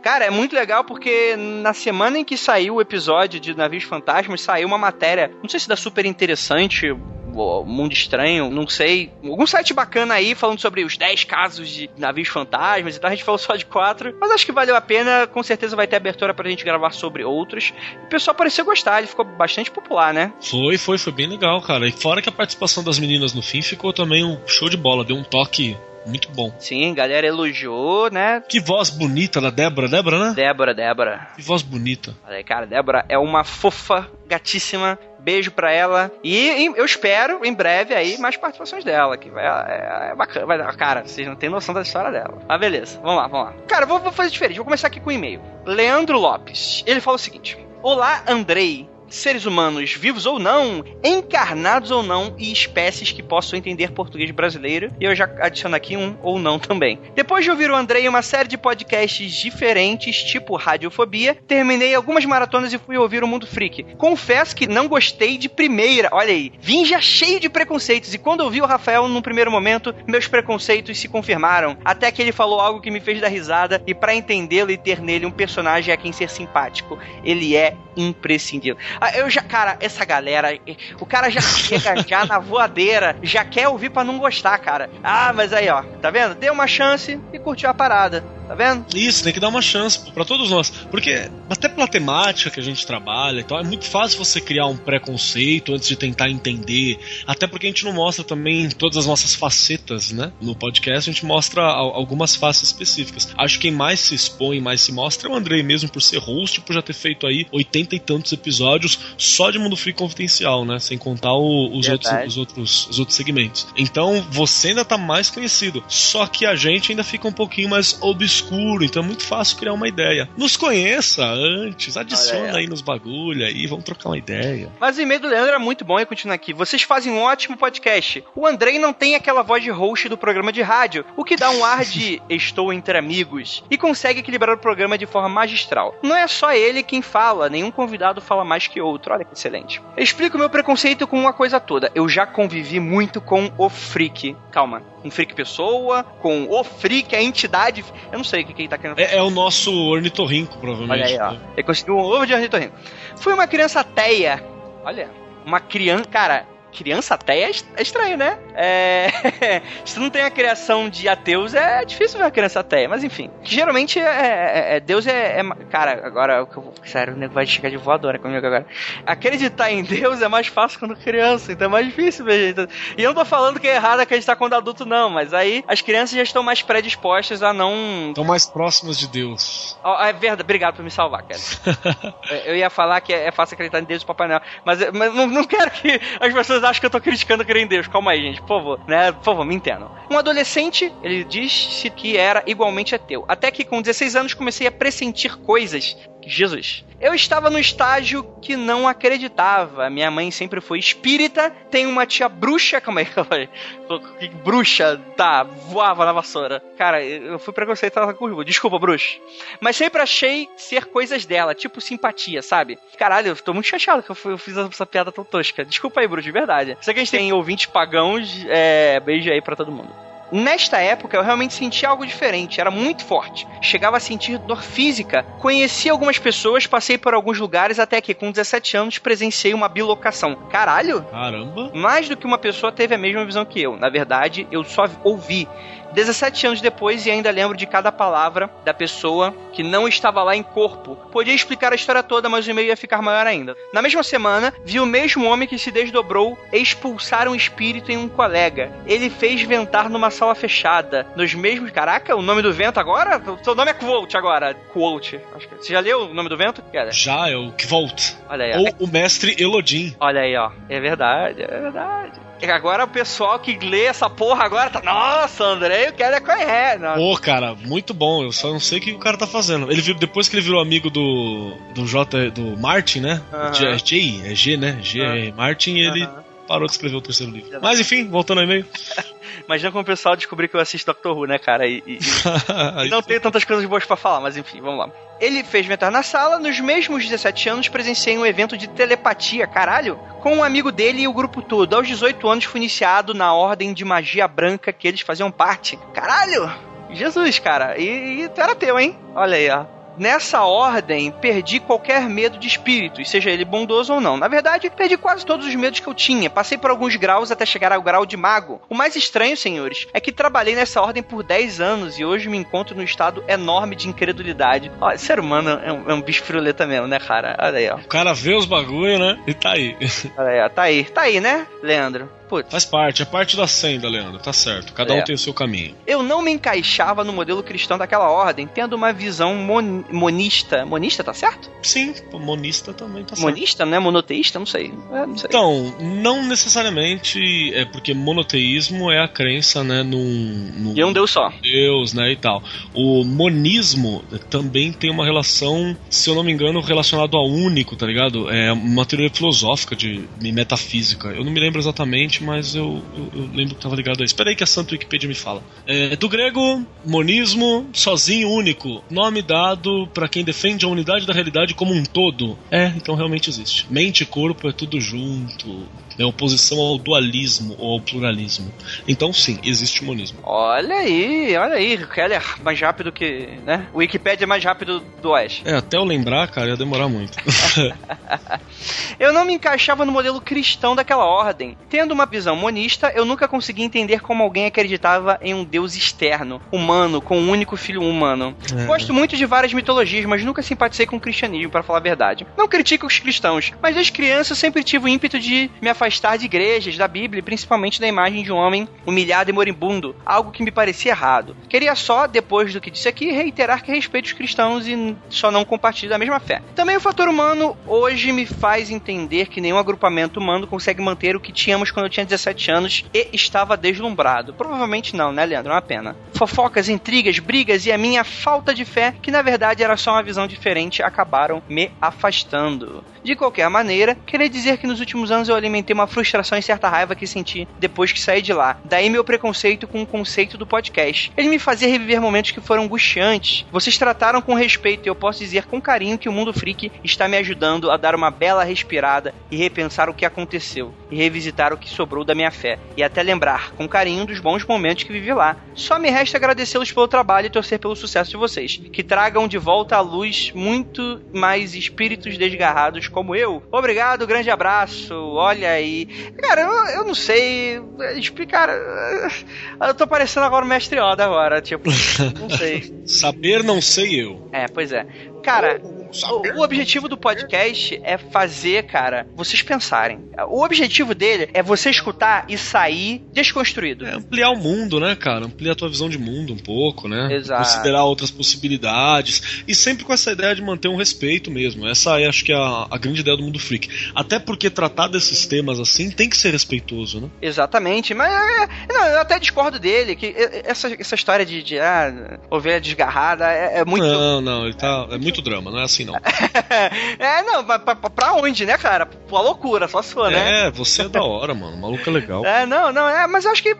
Cara, é muito legal porque na semana em que saiu o episódio de Navios Fantasmas, saiu uma matéria, não sei se dá super interessante, Mundo Estranho, não sei, algum site bacana aí falando sobre os 10 casos de navios fantasmas e tal. A gente falou só de 4, mas acho que valeu a pena. Com certeza vai ter abertura pra gente gravar sobre outros. O pessoal pareceu gostar, ele ficou bastante popular, né? Foi bem legal, cara. E fora que a participação das meninas no fim ficou também um show de bola, deu um toque muito bom. Sim, a galera elogiou, né? Que voz bonita da Débora, né? Débora. Que voz bonita. Olha aí, cara, Débora é uma fofa, gatíssima. Beijo pra ela. E eu espero, em breve, aí, mais participações dela, que é bacana. Cara, vocês não têm noção da história dela. Mas beleza, vamos lá. Cara, vou fazer diferente, vou começar aqui com um e-mail. Leandro Lopes, ele fala o seguinte: Olá, Andrei. Seres humanos, vivos ou não, encarnados ou não, e espécies que possam entender português brasileiro. E eu já adiciono aqui um ou não também. Depois de ouvir o Andrei em uma série de podcasts diferentes, tipo Radiofobia, terminei algumas maratonas e fui ouvir o Mundo Freak. Confesso que não gostei de primeira. Olha aí, vim já cheio de preconceitos, e quando eu vi o Rafael num primeiro momento, meus preconceitos se confirmaram, até que ele falou algo que me fez dar risada, e pra entendê-lo e ter nele um personagem a quem ser simpático, ele é imprescindível. Cara, essa galera, o cara já chega já na voadeira, já quer ouvir pra não gostar, cara. Mas aí, ó, tá vendo? Dê uma chance e curtiu a parada. Tá vendo? Isso, tem que dar uma chance pra todos nós. Porque até pela temática que a gente trabalha e tal, é muito fácil você criar um preconceito antes de tentar entender. Até porque a gente não mostra também todas as nossas facetas, né? No podcast a gente mostra algumas faces específicas. Acho que quem mais se expõe, mais se mostra é o Andrei mesmo, por ser host, por já ter feito aí 80 e tantos episódios só de Mundo Freak Confidencial, né? Sem contar os outros segmentos. Então você ainda tá mais conhecido. Só que a gente ainda fica um pouquinho mais obscuro, então é muito fácil criar uma ideia. Nos conheça antes, adiciona aí nos bagulho aí, vamos trocar uma ideia. Mas o e-mail do Leandro é muito bom e continua aqui. Vocês fazem um ótimo podcast. O Andrei não tem aquela voz de host do programa de rádio, o que dá um ar de estou entre amigos, e consegue equilibrar o programa de forma magistral. Não é só ele quem fala, nenhum convidado fala mais que outro. Olha que excelente. Eu explico meu preconceito com uma coisa toda. Eu já convivi muito com o freak. Calma. Um freak pessoa, com o freak, a entidade. Eu não sei o que ele tá querendo fazer. É o nosso ornitorrinco, provavelmente. Olha aí, ó. Ele conseguiu um ovo de ornitorrinco. Fui uma criança ateia. Olha, uma criança. Cara, criança ateia é estranho, né? Se não tem a criação de ateus, é difícil ver uma criança ateia. Mas enfim. Geralmente Deus é. Cara, agora. Sério, o nego vai chegar de voadora comigo agora. Acreditar em Deus é mais fácil quando criança, então é mais difícil ver gente. E eu não tô falando que é errado acreditar quando adulto, não. Mas aí as crianças já estão mais predispostas a não. Estão mais próximas de Deus. É verdade, obrigado por me salvar, cara. Eu ia falar que é fácil acreditar em Deus e Papai Noel. Mas não quero que as pessoas achem que eu tô criticando crer em Deus. Calma aí, gente, por favor, né? Por favor, me entendam. Um adolescente, ele disse que era igualmente ateu. Até que com 16 anos comecei a pressentir coisas. Jesus. Eu estava no estágio que não acreditava. Minha mãe sempre foi espírita. Tem uma tia bruxa. Calma aí. Que bruxa? Tá, voava na vassoura. Cara, eu fui preconceituosa com o desculpa, bruxa. Mas sempre achei ser coisas dela, tipo simpatia, sabe? Caralho, eu tô muito chateado que eu fiz essa piada tão tosca. Desculpa aí, bruxa, de verdade. Sei que a gente tem ouvintes pagãos. Beijo aí pra todo mundo. Nesta época eu realmente senti algo diferente, era muito forte. Chegava a sentir dor física. Conheci algumas pessoas, passei por alguns lugares, até que com 17 anos presenciei uma bilocação. Caralho! Caramba! Mais do que uma pessoa teve a mesma visão que eu. Na verdade, eu só ouvi. 17 anos depois e ainda lembro de cada palavra da pessoa que não estava lá em corpo. Podia explicar a história toda, mas o e-mail ia ficar maior ainda. Na mesma semana, vi o mesmo homem que se desdobrou expulsar um espírito em um colega. Ele fez ventar numa sala fechada. Nos mesmos... Caraca, o nome do vento agora? O seu nome é Quote agora. Quote. Acho que... Você já leu o nome do vento? Já, é o Kvolt. Olha aí, ou o mestre Elodin. Olha aí, ó. É verdade, é verdade. Agora o pessoal que lê essa porra agora tá... Nossa, Andrei, o cara conhece. Pô, cara, muito bom. Eu só não sei o que o cara tá fazendo. Ele virou, depois que ele virou amigo do Martin, né? É G, né? G Martin, ele parou de escrever o terceiro livro. Mas enfim, voltando ao e-mail. Imagina como o pessoal descobrir que eu assisto Doctor Who, né, cara? E não tenho tantas coisas boas pra falar, mas enfim, vamos lá. Ele fez ventar na sala. Nos mesmos 17 anos, presenciei um evento de telepatia, caralho, com um amigo dele e o grupo todo. Aos 18 anos, fui iniciado na ordem de magia branca que eles faziam parte. Caralho! Jesus, cara. E tu era teu, hein? Olha aí, ó. Nessa ordem, perdi qualquer medo de espíritos, seja ele bondoso ou não. Na verdade, perdi quase todos os medos que eu tinha. Passei por alguns graus até chegar ao grau de mago. O mais estranho, senhores, é que trabalhei nessa ordem por 10 anos e hoje me encontro num estado enorme de incredulidade. Ó, ser humano é um bicho firuleta mesmo, né, cara? Olha aí, ó. O cara vê os bagulho, né? E tá aí. Olha aí, ó. Tá aí, né, Leandro? Putz. Faz parte, é parte da senda, Leandro, tá certo. Cada um tem o seu caminho. Eu não me encaixava no modelo cristão daquela ordem, tendo uma visão monista. Monista, tá certo? Sim, monista também tá certo. Monista, não é monoteísta? Não sei. Não sei. Então, não necessariamente, porque monoteísmo é a crença, né, E um Deus só. Deus, né, e tal. O monismo também tem uma relação, se eu não me engano, relacionado ao único, tá ligado? É uma teoria filosófica de metafísica. Eu não me lembro exatamente, exatamente, mas eu lembro que estava ligado a isso. Espera aí que a Santa Wikipedia me fala. Do grego, monismo, sozinho, único. Nome dado para quem defende a unidade da realidade como um todo. Então realmente existe. Mente e corpo é tudo junto. É oposição ao dualismo ou ao pluralismo. Então sim, existe o monismo. Olha aí. O Keller mais rápido que... né? O Wikipedia é mais rápido do Oeste. Até eu lembrar, cara, ia demorar muito. Eu não me encaixava no modelo cristão daquela ordem. Tendo uma visão monista, eu nunca consegui entender como alguém acreditava em um Deus externo, humano, com um único filho humano. Gosto muito de várias mitologias, mas nunca simpatizei com o cristianismo, para falar a verdade. Não critico os cristãos, mas desde criança eu sempre tive o ímpeto de me afastar de igrejas, da Bíblia e principalmente da imagem de um homem humilhado e moribundo, algo que me parecia errado. Queria só, depois do que disse aqui, reiterar que respeito os cristãos e só não compartilho da mesma fé. Também o fator humano hoje me faz entender que nenhum agrupamento humano consegue manter o que tínhamos quando eu tinha 17 anos e estava deslumbrado. Provavelmente não, né, Leandro? É uma pena. Fofocas, intrigas, brigas e a minha falta de fé, que na verdade era só uma visão diferente, acabaram me afastando. De qualquer maneira, queria dizer que nos últimos anos eu alimentei uma frustração e certa raiva que senti depois que saí de lá. Daí meu preconceito com o conceito do podcast. Ele me fazia reviver momentos que foram angustiantes. Vocês trataram com respeito e eu posso dizer com carinho que o Mundo Freak está me ajudando a dar uma bela respirada e repensar o que aconteceu, e revisitar o que sobrou da minha fé, e até lembrar com carinho dos bons momentos que vivi lá. Só me resta agradecê-los pelo trabalho e torcer pelo sucesso de vocês, que tragam de volta à luz muito mais espíritos desgarrados como eu. Obrigado, grande abraço. Olha aí. Cara, eu não sei explicar. Eu tô parecendo agora o Mestre Yoda agora, tipo, não sei. Saber não sei eu. Pois é. Cara, o objetivo do podcast é fazer, cara, vocês pensarem. O objetivo dele é você escutar e sair desconstruído. Ampliar o mundo, né, cara? Ampliar a tua visão de mundo um pouco, né? Exato. Considerar outras possibilidades. E sempre com essa ideia de manter um respeito mesmo. Essa é, acho que, a grande ideia do Mundo Freak. Até porque tratar desses temas assim tem que ser respeitoso, né? Exatamente. Mas, não, eu até discordo dele, que essa história de ovelha desgarrada é muito... Não, ele tá... É muito drama, não é assim não. Não, pra onde, né, cara? Pra loucura, só se for, né? Você é da hora, mano. O maluco é legal. Mas eu acho que,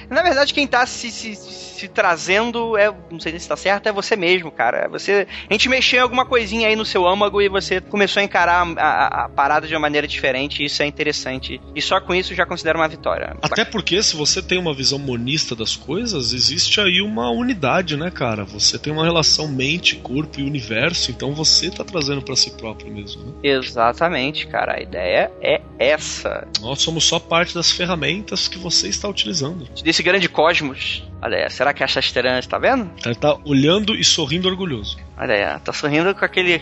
na verdade, quem tá se trazendo, não sei se tá certo, é você mesmo, cara. A gente mexeu em alguma coisinha aí no seu âmago e você começou a encarar a parada de uma maneira diferente, e isso é interessante. E só com isso eu já considero uma vitória. Até porque, se você tem uma visão monista das coisas, existe aí uma unidade, né, cara? Você tem uma relação mente, corpo e universo, então você tá trazendo pra si próprio mesmo, né? Exatamente, cara. A ideia é essa. Nós somos só parte das ferramentas que você está utilizando. Desse grande cosmos. Olha, será que a Shasteran está vendo? Ele tá olhando e sorrindo orgulhoso. Olha, tá sorrindo com aquele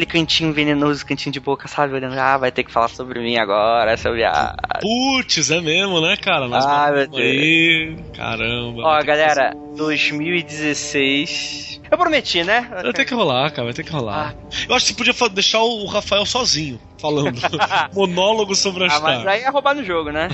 cantinho venenoso, cantinho de boca, sabe? Olhando, vai ter que falar sobre mim agora, sobre a... Putz, é mesmo, né, cara? Nós meu Deus. Aí, caramba. Ó, galera, 2016... Eu prometi, né? Vai ter que rolar, cara, vai ter que rolar. Eu acho que você podia deixar o Rafael sozinho, falando. Monólogo sobre a Star. Mas aí é roubar no jogo, né?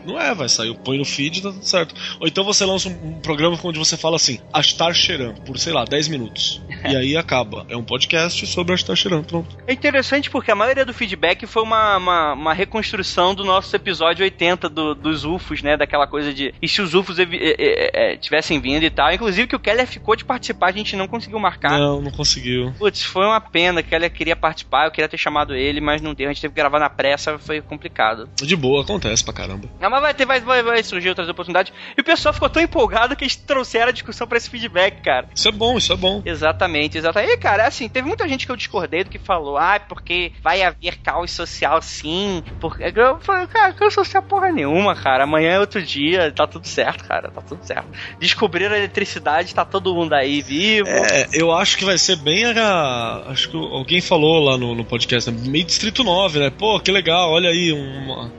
Não vai sair, põe no feed e tá tudo certo. Ou então você lança um programa onde você fala assim, Astar Sheran, por, sei lá, 10 minutos. E aí acaba. É um podcast sobre Astar Sheran, pronto. É interessante porque a maioria do feedback foi uma reconstrução do nosso episódio 80 dos UFOs, né? Daquela coisa de... E se os UFOs tivessem vindo e tal. Inclusive que o Keller ficou de participar, a gente não conseguiu marcar. Não conseguiu. Putz, foi uma pena, que ele queria participar, eu queria ter chamado ele, mas não deu, a gente teve que gravar na pressa, foi complicado. De boa, acontece pra caramba. Mas vai surgir outras oportunidades. E o pessoal ficou tão empolgado que eles trouxeram a discussão pra esse feedback, cara. Isso é bom. Exatamente. E, cara, assim, teve muita gente que eu discordei do que falou, porque vai haver caos social sim. Eu falei, cara, caos social porra nenhuma, cara. Amanhã é outro dia, tá tudo certo, cara, tá tudo certo. Descobriram a eletricidade, tá todo mundo aí vivo. Eu acho que vai ser bem acho que alguém falou lá no podcast, né? Meio Distrito 9, né? Pô, que legal, olha aí,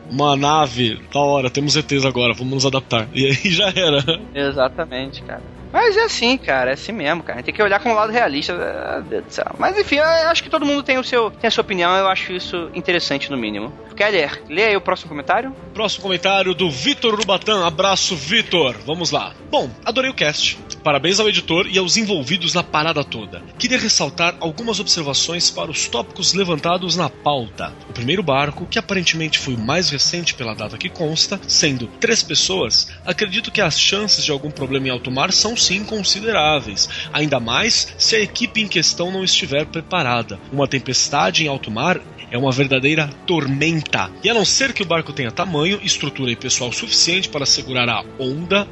uma nave, da hora, temos ETs agora, vamos nos adaptar. E aí já era. Exatamente, cara. Mas é assim, cara, é assim mesmo, cara. Tem que olhar com o lado realista. Meu Deus do céu. Mas enfim, eu acho que todo mundo tem a sua opinião, eu acho isso interessante no mínimo. Keller, lê aí o próximo comentário. Próximo comentário do Vitor Rubatã. Abraço, Vitor. Vamos lá. Bom, adorei o cast. Parabéns ao editor e aos envolvidos na parada toda. Queria ressaltar algumas observações para os tópicos levantados na pauta. O primeiro barco, que aparentemente foi o mais recente pela data que consta, sendo 3 pessoas, acredito que as chances de algum problema em alto mar são sim consideráveis, ainda mais se a equipe em questão não estiver preparada. Uma tempestade em alto mar é uma verdadeira tormenta. E a não ser que o barco tenha tamanho, estrutura e pessoal suficiente para segurar a onda,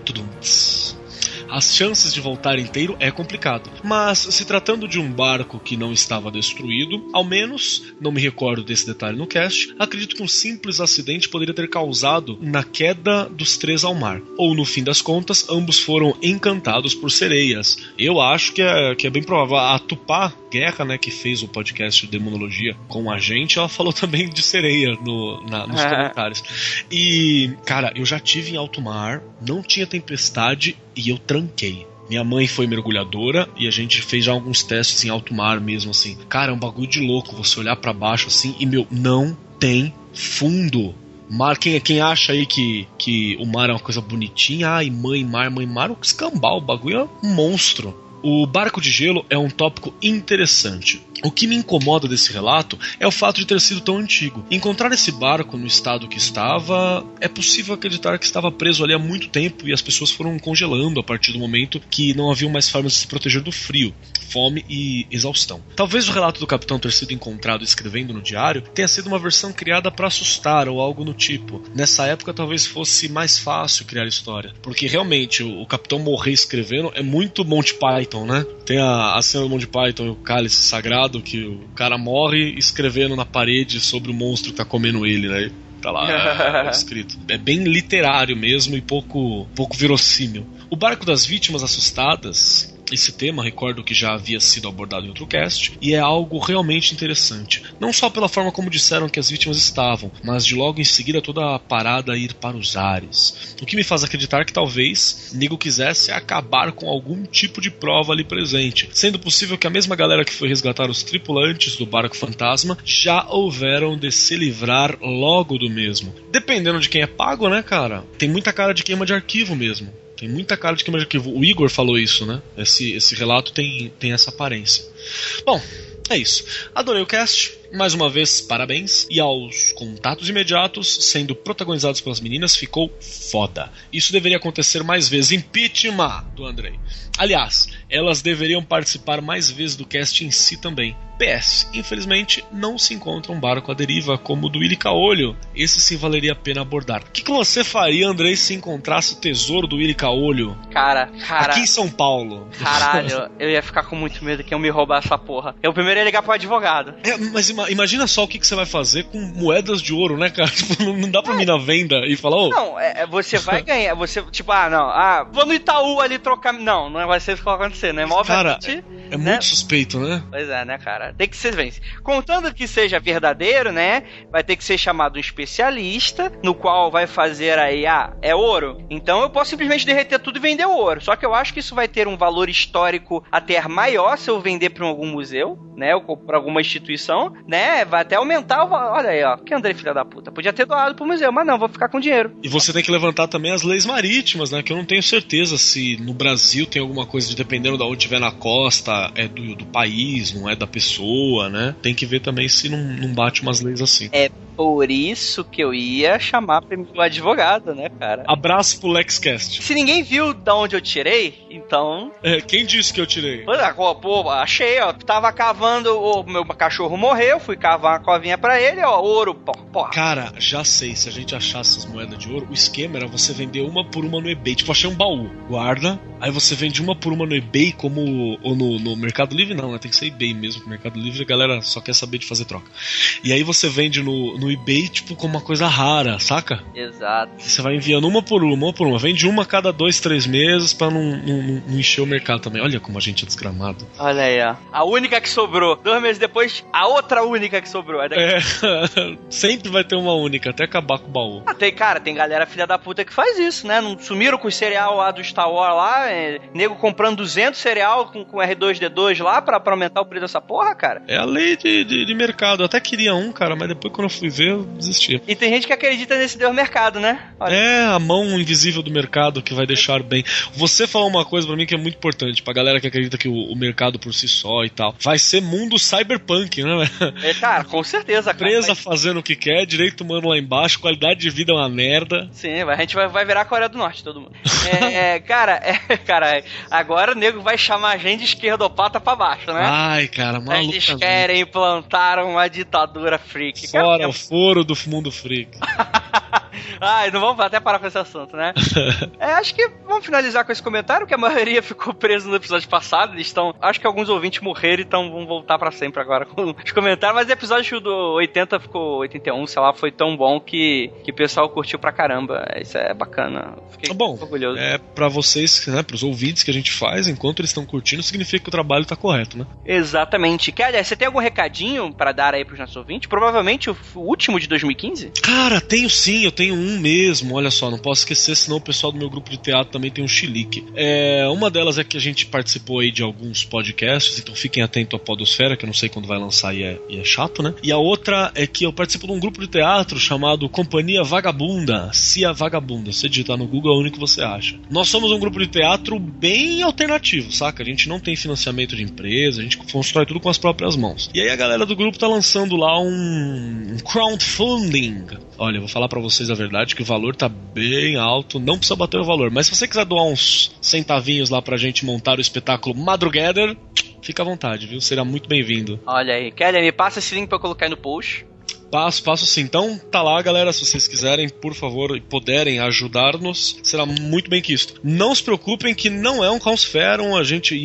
as chances de voltar inteiro é complicado. Mas, se tratando de um barco que não estava destruído, ao menos, não me recordo desse detalhe no cast, acredito que um simples acidente poderia ter causado na queda dos 3 ao mar. Ou, no fim das contas, ambos foram encantados por sereias. Eu acho que é bem provável. A Tupá Guerra, né, que fez o podcast de demonologia com a gente, ela falou também de sereia nos comentários. E, cara, eu já tive em alto mar, não tinha tempestade e eu tranquei. Minha mãe foi mergulhadora e a gente fez já alguns testes em alto mar mesmo, assim. Cara, é um bagulho de louco você olhar pra baixo assim e, não tem fundo. Mar, quem acha aí que o mar é uma coisa bonitinha, ai, mãe mar, o escambau, o bagulho é um monstro. O barco de gelo é um tópico interessante. O que me incomoda desse relato é o fato de ter sido tão antigo. Encontrar esse barco no estado que estava, é possível acreditar que estava preso ali há muito tempo e as pessoas foram congelando a partir do momento que não haviam mais formas de se proteger do frio, fome e exaustão. Talvez o relato do capitão ter sido encontrado escrevendo no diário tenha sido uma versão criada para assustar ou algo no tipo. Nessa época talvez fosse mais fácil criar história, porque realmente o capitão morrer escrevendo é muito Monty Python, né? Tem a cena do Monty Python e o cálice sagrado, que o cara morre escrevendo na parede sobre o monstro que tá comendo ele, né? Tá lá escrito. É bem literário mesmo e pouco verossímil. O barco das vítimas assustadas, esse tema, recordo que já havia sido abordado em outro cast, e é algo realmente interessante. Não só pela forma como disseram que as vítimas estavam, mas de logo em seguida toda a parada ir para os ares. O que me faz acreditar que talvez Nego quisesse acabar com algum tipo de prova ali presente, sendo possível que a mesma galera que foi resgatar os tripulantes do barco fantasma já houveram de se livrar logo do mesmo. Dependendo de quem é pago, né, cara? Tem muita cara de queima de arquivo mesmo. Tem muita cara de queima de arquivo. O Igor falou isso, né? Esse relato tem essa aparência. Bom, é isso. Adorei o cast. Mais uma vez, parabéns. E aos contatos imediatos, sendo protagonizados pelas meninas, ficou foda. Isso deveria acontecer mais vezes. Impeachment do Andrei. Aliás, elas deveriam participar mais vezes do cast em si também. PS, infelizmente, não se encontra um barco à deriva como o do Willy Caolho. Esse sim valeria a pena abordar. O que você faria, Andrei, se encontrasse o tesouro do Willy Caolho? Cara... Aqui em São Paulo. Caralho, eu ia ficar com muito medo que iam me roubar essa porra. Eu primeiro ia ligar pro advogado. Mas imagina só o que você vai fazer com moedas de ouro, né, cara? Tipo, não dá pra mim na venda e falar, Não, você vai ganhar. Você, tipo, vou no Itaú ali trocar. Não vai ser isso que vai acontecer, né? Cara, é muito suspeito, né? Pois é, né, cara? Tem que ser vence. Contando que seja verdadeiro, né? Vai ter que ser chamado um especialista, no qual vai fazer aí, é ouro? Então eu posso simplesmente derreter tudo e vender o ouro. Só que eu acho que isso vai ter um valor histórico até maior se eu vender pra algum museu, né? Ou pra alguma instituição, né? Vai até aumentar o valor. Olha aí, ó. Que André, filha da puta. Podia ter doado pro museu, mas não, vou ficar com dinheiro. E você tem que levantar também as leis marítimas, né? Que eu não tenho certeza se no Brasil tem alguma coisa de, dependendo de onde estiver na costa, é do país, não é da pessoa, né? Tem que ver também se não bate umas leis assim. É por isso que eu ia chamar primeiro o advogado, né, cara? Abraço pro LexCast. Se ninguém viu de onde eu tirei, então... Quem disse que eu tirei? Pô, achei, ó. Tava cavando, o meu cachorro morreu, fui cavar uma covinha pra ele, ó, ouro, pô. Cara, já sei, se a gente achasse essas moedas de ouro, o esquema era você vender uma por uma no eBay. Tipo, achei um baú, guarda, aí você vende uma por uma no eBay, ou no Mercado Livre não, né? Tem que ser eBay mesmo, no Mercado Livre a galera só quer saber de fazer troca. E aí você vende no no eBay, tipo, como uma coisa rara, saca? Exato. Você vai enviando uma por uma. Vende uma a cada 2-3 meses pra não encher o mercado também. Olha como a gente é desgramado. Olha aí, ó. A única que sobrou. 2 meses depois, a outra única que sobrou. Sempre vai ter uma única, até acabar com o baú. Tem galera filha da puta que faz isso, né? Não sumiram com o cereal lá do Star Wars lá, nego comprando 200 cereal com R2D2 lá pra aumentar o preço dessa porra, cara. É a lei de mercado. Eu até queria um, cara, mas depois quando eu fui ver, eu desisti. E tem gente que acredita nesse Deus mercado, né? Olha. É a mão invisível do mercado que vai deixar bem. Você falou uma coisa pra mim que é muito importante, pra galera que acredita que o mercado por si só e tal. Vai ser mundo cyberpunk, né? Cara, com certeza, cara. Empresa fazendo o que quer, direito humano lá embaixo, qualidade de vida é uma merda. Sim, a gente vai virar a Coreia do Norte, todo mundo. Cara, agora o nego vai chamar a gente de esquerdopata pra baixo, né? Ai, cara, maluco. Eles querem implantar uma ditadura freak. Fora o foro do mundo freak. Ai, não vamos até parar com esse assunto, né? Acho que vamos finalizar com esse comentário, que a maioria ficou preso no episódio passado. Eles estão. Acho que alguns ouvintes morreram, então vão voltar pra sempre agora com os comentários. Mas o episódio do 80 ficou 81, sei lá, foi tão bom que o pessoal curtiu pra caramba. Isso é bacana. Fiquei orgulhoso. Pra vocês, né, pros ouvintes que a gente faz, enquanto eles estão curtindo, significa que o trabalho tá correto, né? Exatamente. Kelly, você tem algum recadinho pra dar aí pros nossos ouvintes? Provavelmente o último de 2015? Cara, tenho sim, eu tenho um mesmo, olha só, não posso esquecer, senão o pessoal do meu grupo de teatro também tem um chilique. Uma delas é que a gente participou aí de alguns podcasts, então fiquem atentos à Podosfera, que eu não sei quando vai lançar e é chato, né? E a outra é que eu participo de um grupo de teatro chamado Companhia Vagabunda, Cia Vagabunda. Se digitar no Google é o único que você acha. Nós somos um grupo de teatro bem alternativo, saca? A gente não tem financiamento de empresa, a gente constrói tudo com as próprias mãos. E aí a galera do grupo tá lançando lá um crowdfunding. Olha, eu vou falar pra vocês a verdade que o valor tá bem alto, não precisa bater o valor, mas se você quiser doar uns centavinhos lá pra gente montar o espetáculo Madrugather, fica à vontade, viu? Será muito bem-vindo. Olha aí, Kelly, me passa esse link pra eu colocar aí no post. Passo sim. Então tá lá, galera, se vocês quiserem, por favor, e puderem ajudar-nos, será muito bem quisto. Não se preocupem que não é um Causferum, a gente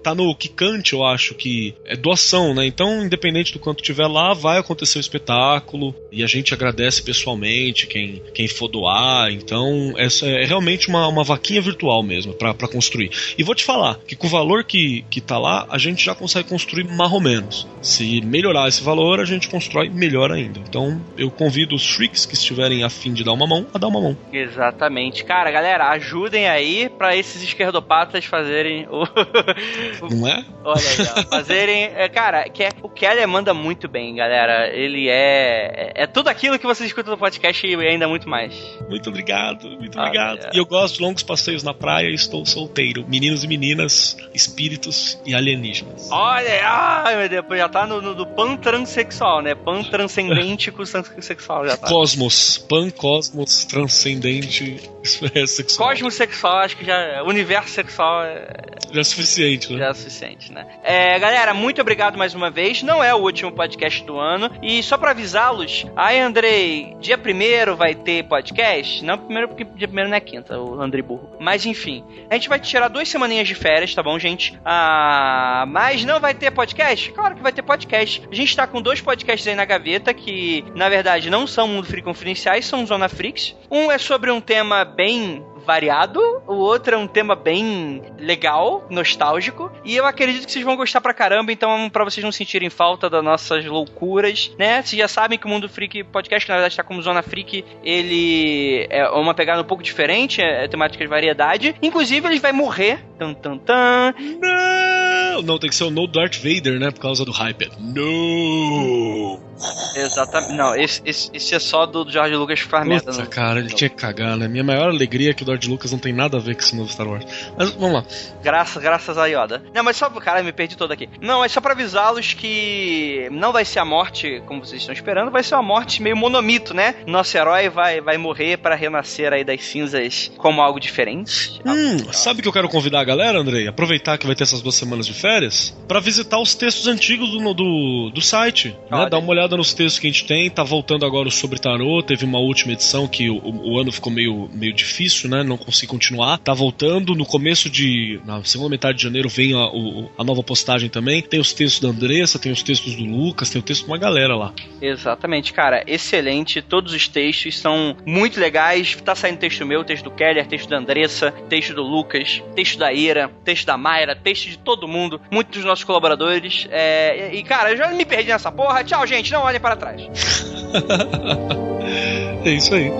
tá no Kikante, eu acho que é doação, né? Então, independente do quanto tiver lá, vai acontecer o espetáculo e a gente agradece pessoalmente quem for doar. Então, essa é realmente uma vaquinha virtual mesmo pra construir. E vou te falar que com o valor que tá lá, a gente já consegue construir mais ou menos. Se melhorar esse valor, a gente constrói melhor ainda. Então eu convido os freaks que estiverem a fim de dar uma mão a dar uma mão. Exatamente. Cara, galera, ajudem aí pra esses esquerdopatas fazerem o... Não é? Olha aí, ó. Fazerem... Cara, o Kelly manda muito bem, galera. Ele é tudo aquilo que vocês escutam no podcast e ainda muito mais. Muito obrigado. E eu gosto de longos passeios na praia e estou solteiro. Meninos e meninas, espíritos e alienígenas. Olha aí, ai meu Deus, já tá no pan-transexual, né? Pan-transcendente sexual já tá. Pan-cosmos, transcendente sexual. Cosmosexual, acho que já. Universo sexual já é suficiente, né? Já é suficiente, né? Galera, muito obrigado mais uma vez. Não é o último podcast do ano. E só pra avisá-los, aí, Andrei, dia 1º vai ter podcast? Não, primeiro porque dia 1º não é quinta, o Andrei burro. Mas enfim, a gente vai tirar 2 semaninhas de férias, tá bom, gente? Mas não vai ter podcast? Claro que vai ter podcast. A gente tá com 2 podcasts aí na gaveta que, na verdade, não são Mundo Freak confidenciais, são Zona Freaks. Um é sobre um tema bem variado, o outro é um tema bem legal, nostálgico, e eu acredito que vocês vão gostar pra caramba, então pra vocês não sentirem falta das nossas loucuras, né? Vocês já sabem que o Mundo Freak Podcast, que na verdade tá como Zona Freak, ele é uma pegada um pouco diferente, é temática de variedade, inclusive ele vai morrer, Não, tem que ser o No Darth Vader, né, por causa do hype. No! Exatamente, não, esse é só do George Lucas que faz merda. Puta, cara, ele tinha que cagar, né? Minha maior alegria é que o George Lucas não tem nada a ver com esse novo Star Wars. Mas vamos lá. Graças a Yoda. Não, mas só, cara, me perdi todo aqui. Não, é só pra avisá-los que não vai ser a morte como vocês estão esperando, vai ser uma morte meio monomito, né? Nosso herói vai morrer pra renascer aí das cinzas como algo diferente. Sabe que eu quero convidar a galera, Andrei? Aproveitar que vai ter essas 2 semanas de férias pra visitar os textos antigos do site, né? Dar uma olhada nos textos que a gente tem. Tá voltando agora o Sobre Tarô, teve uma última edição que o ano ficou meio difícil, né? Não consegui continuar. Tá voltando no começo na segunda metade de janeiro vem a nova postagem também. Tem os textos da Andressa, tem os textos do Lucas, tem o texto de uma galera lá. Exatamente, cara, excelente. Todos os textos são muito legais. Tá saindo texto meu, texto do Keller, texto da Andressa, texto do Lucas, texto da Ira, texto da Mayra, texto de todo mundo, muitos dos nossos colaboradores. E cara, eu já me perdi nessa porra. Tchau, gente, não olhem para trás. É isso aí.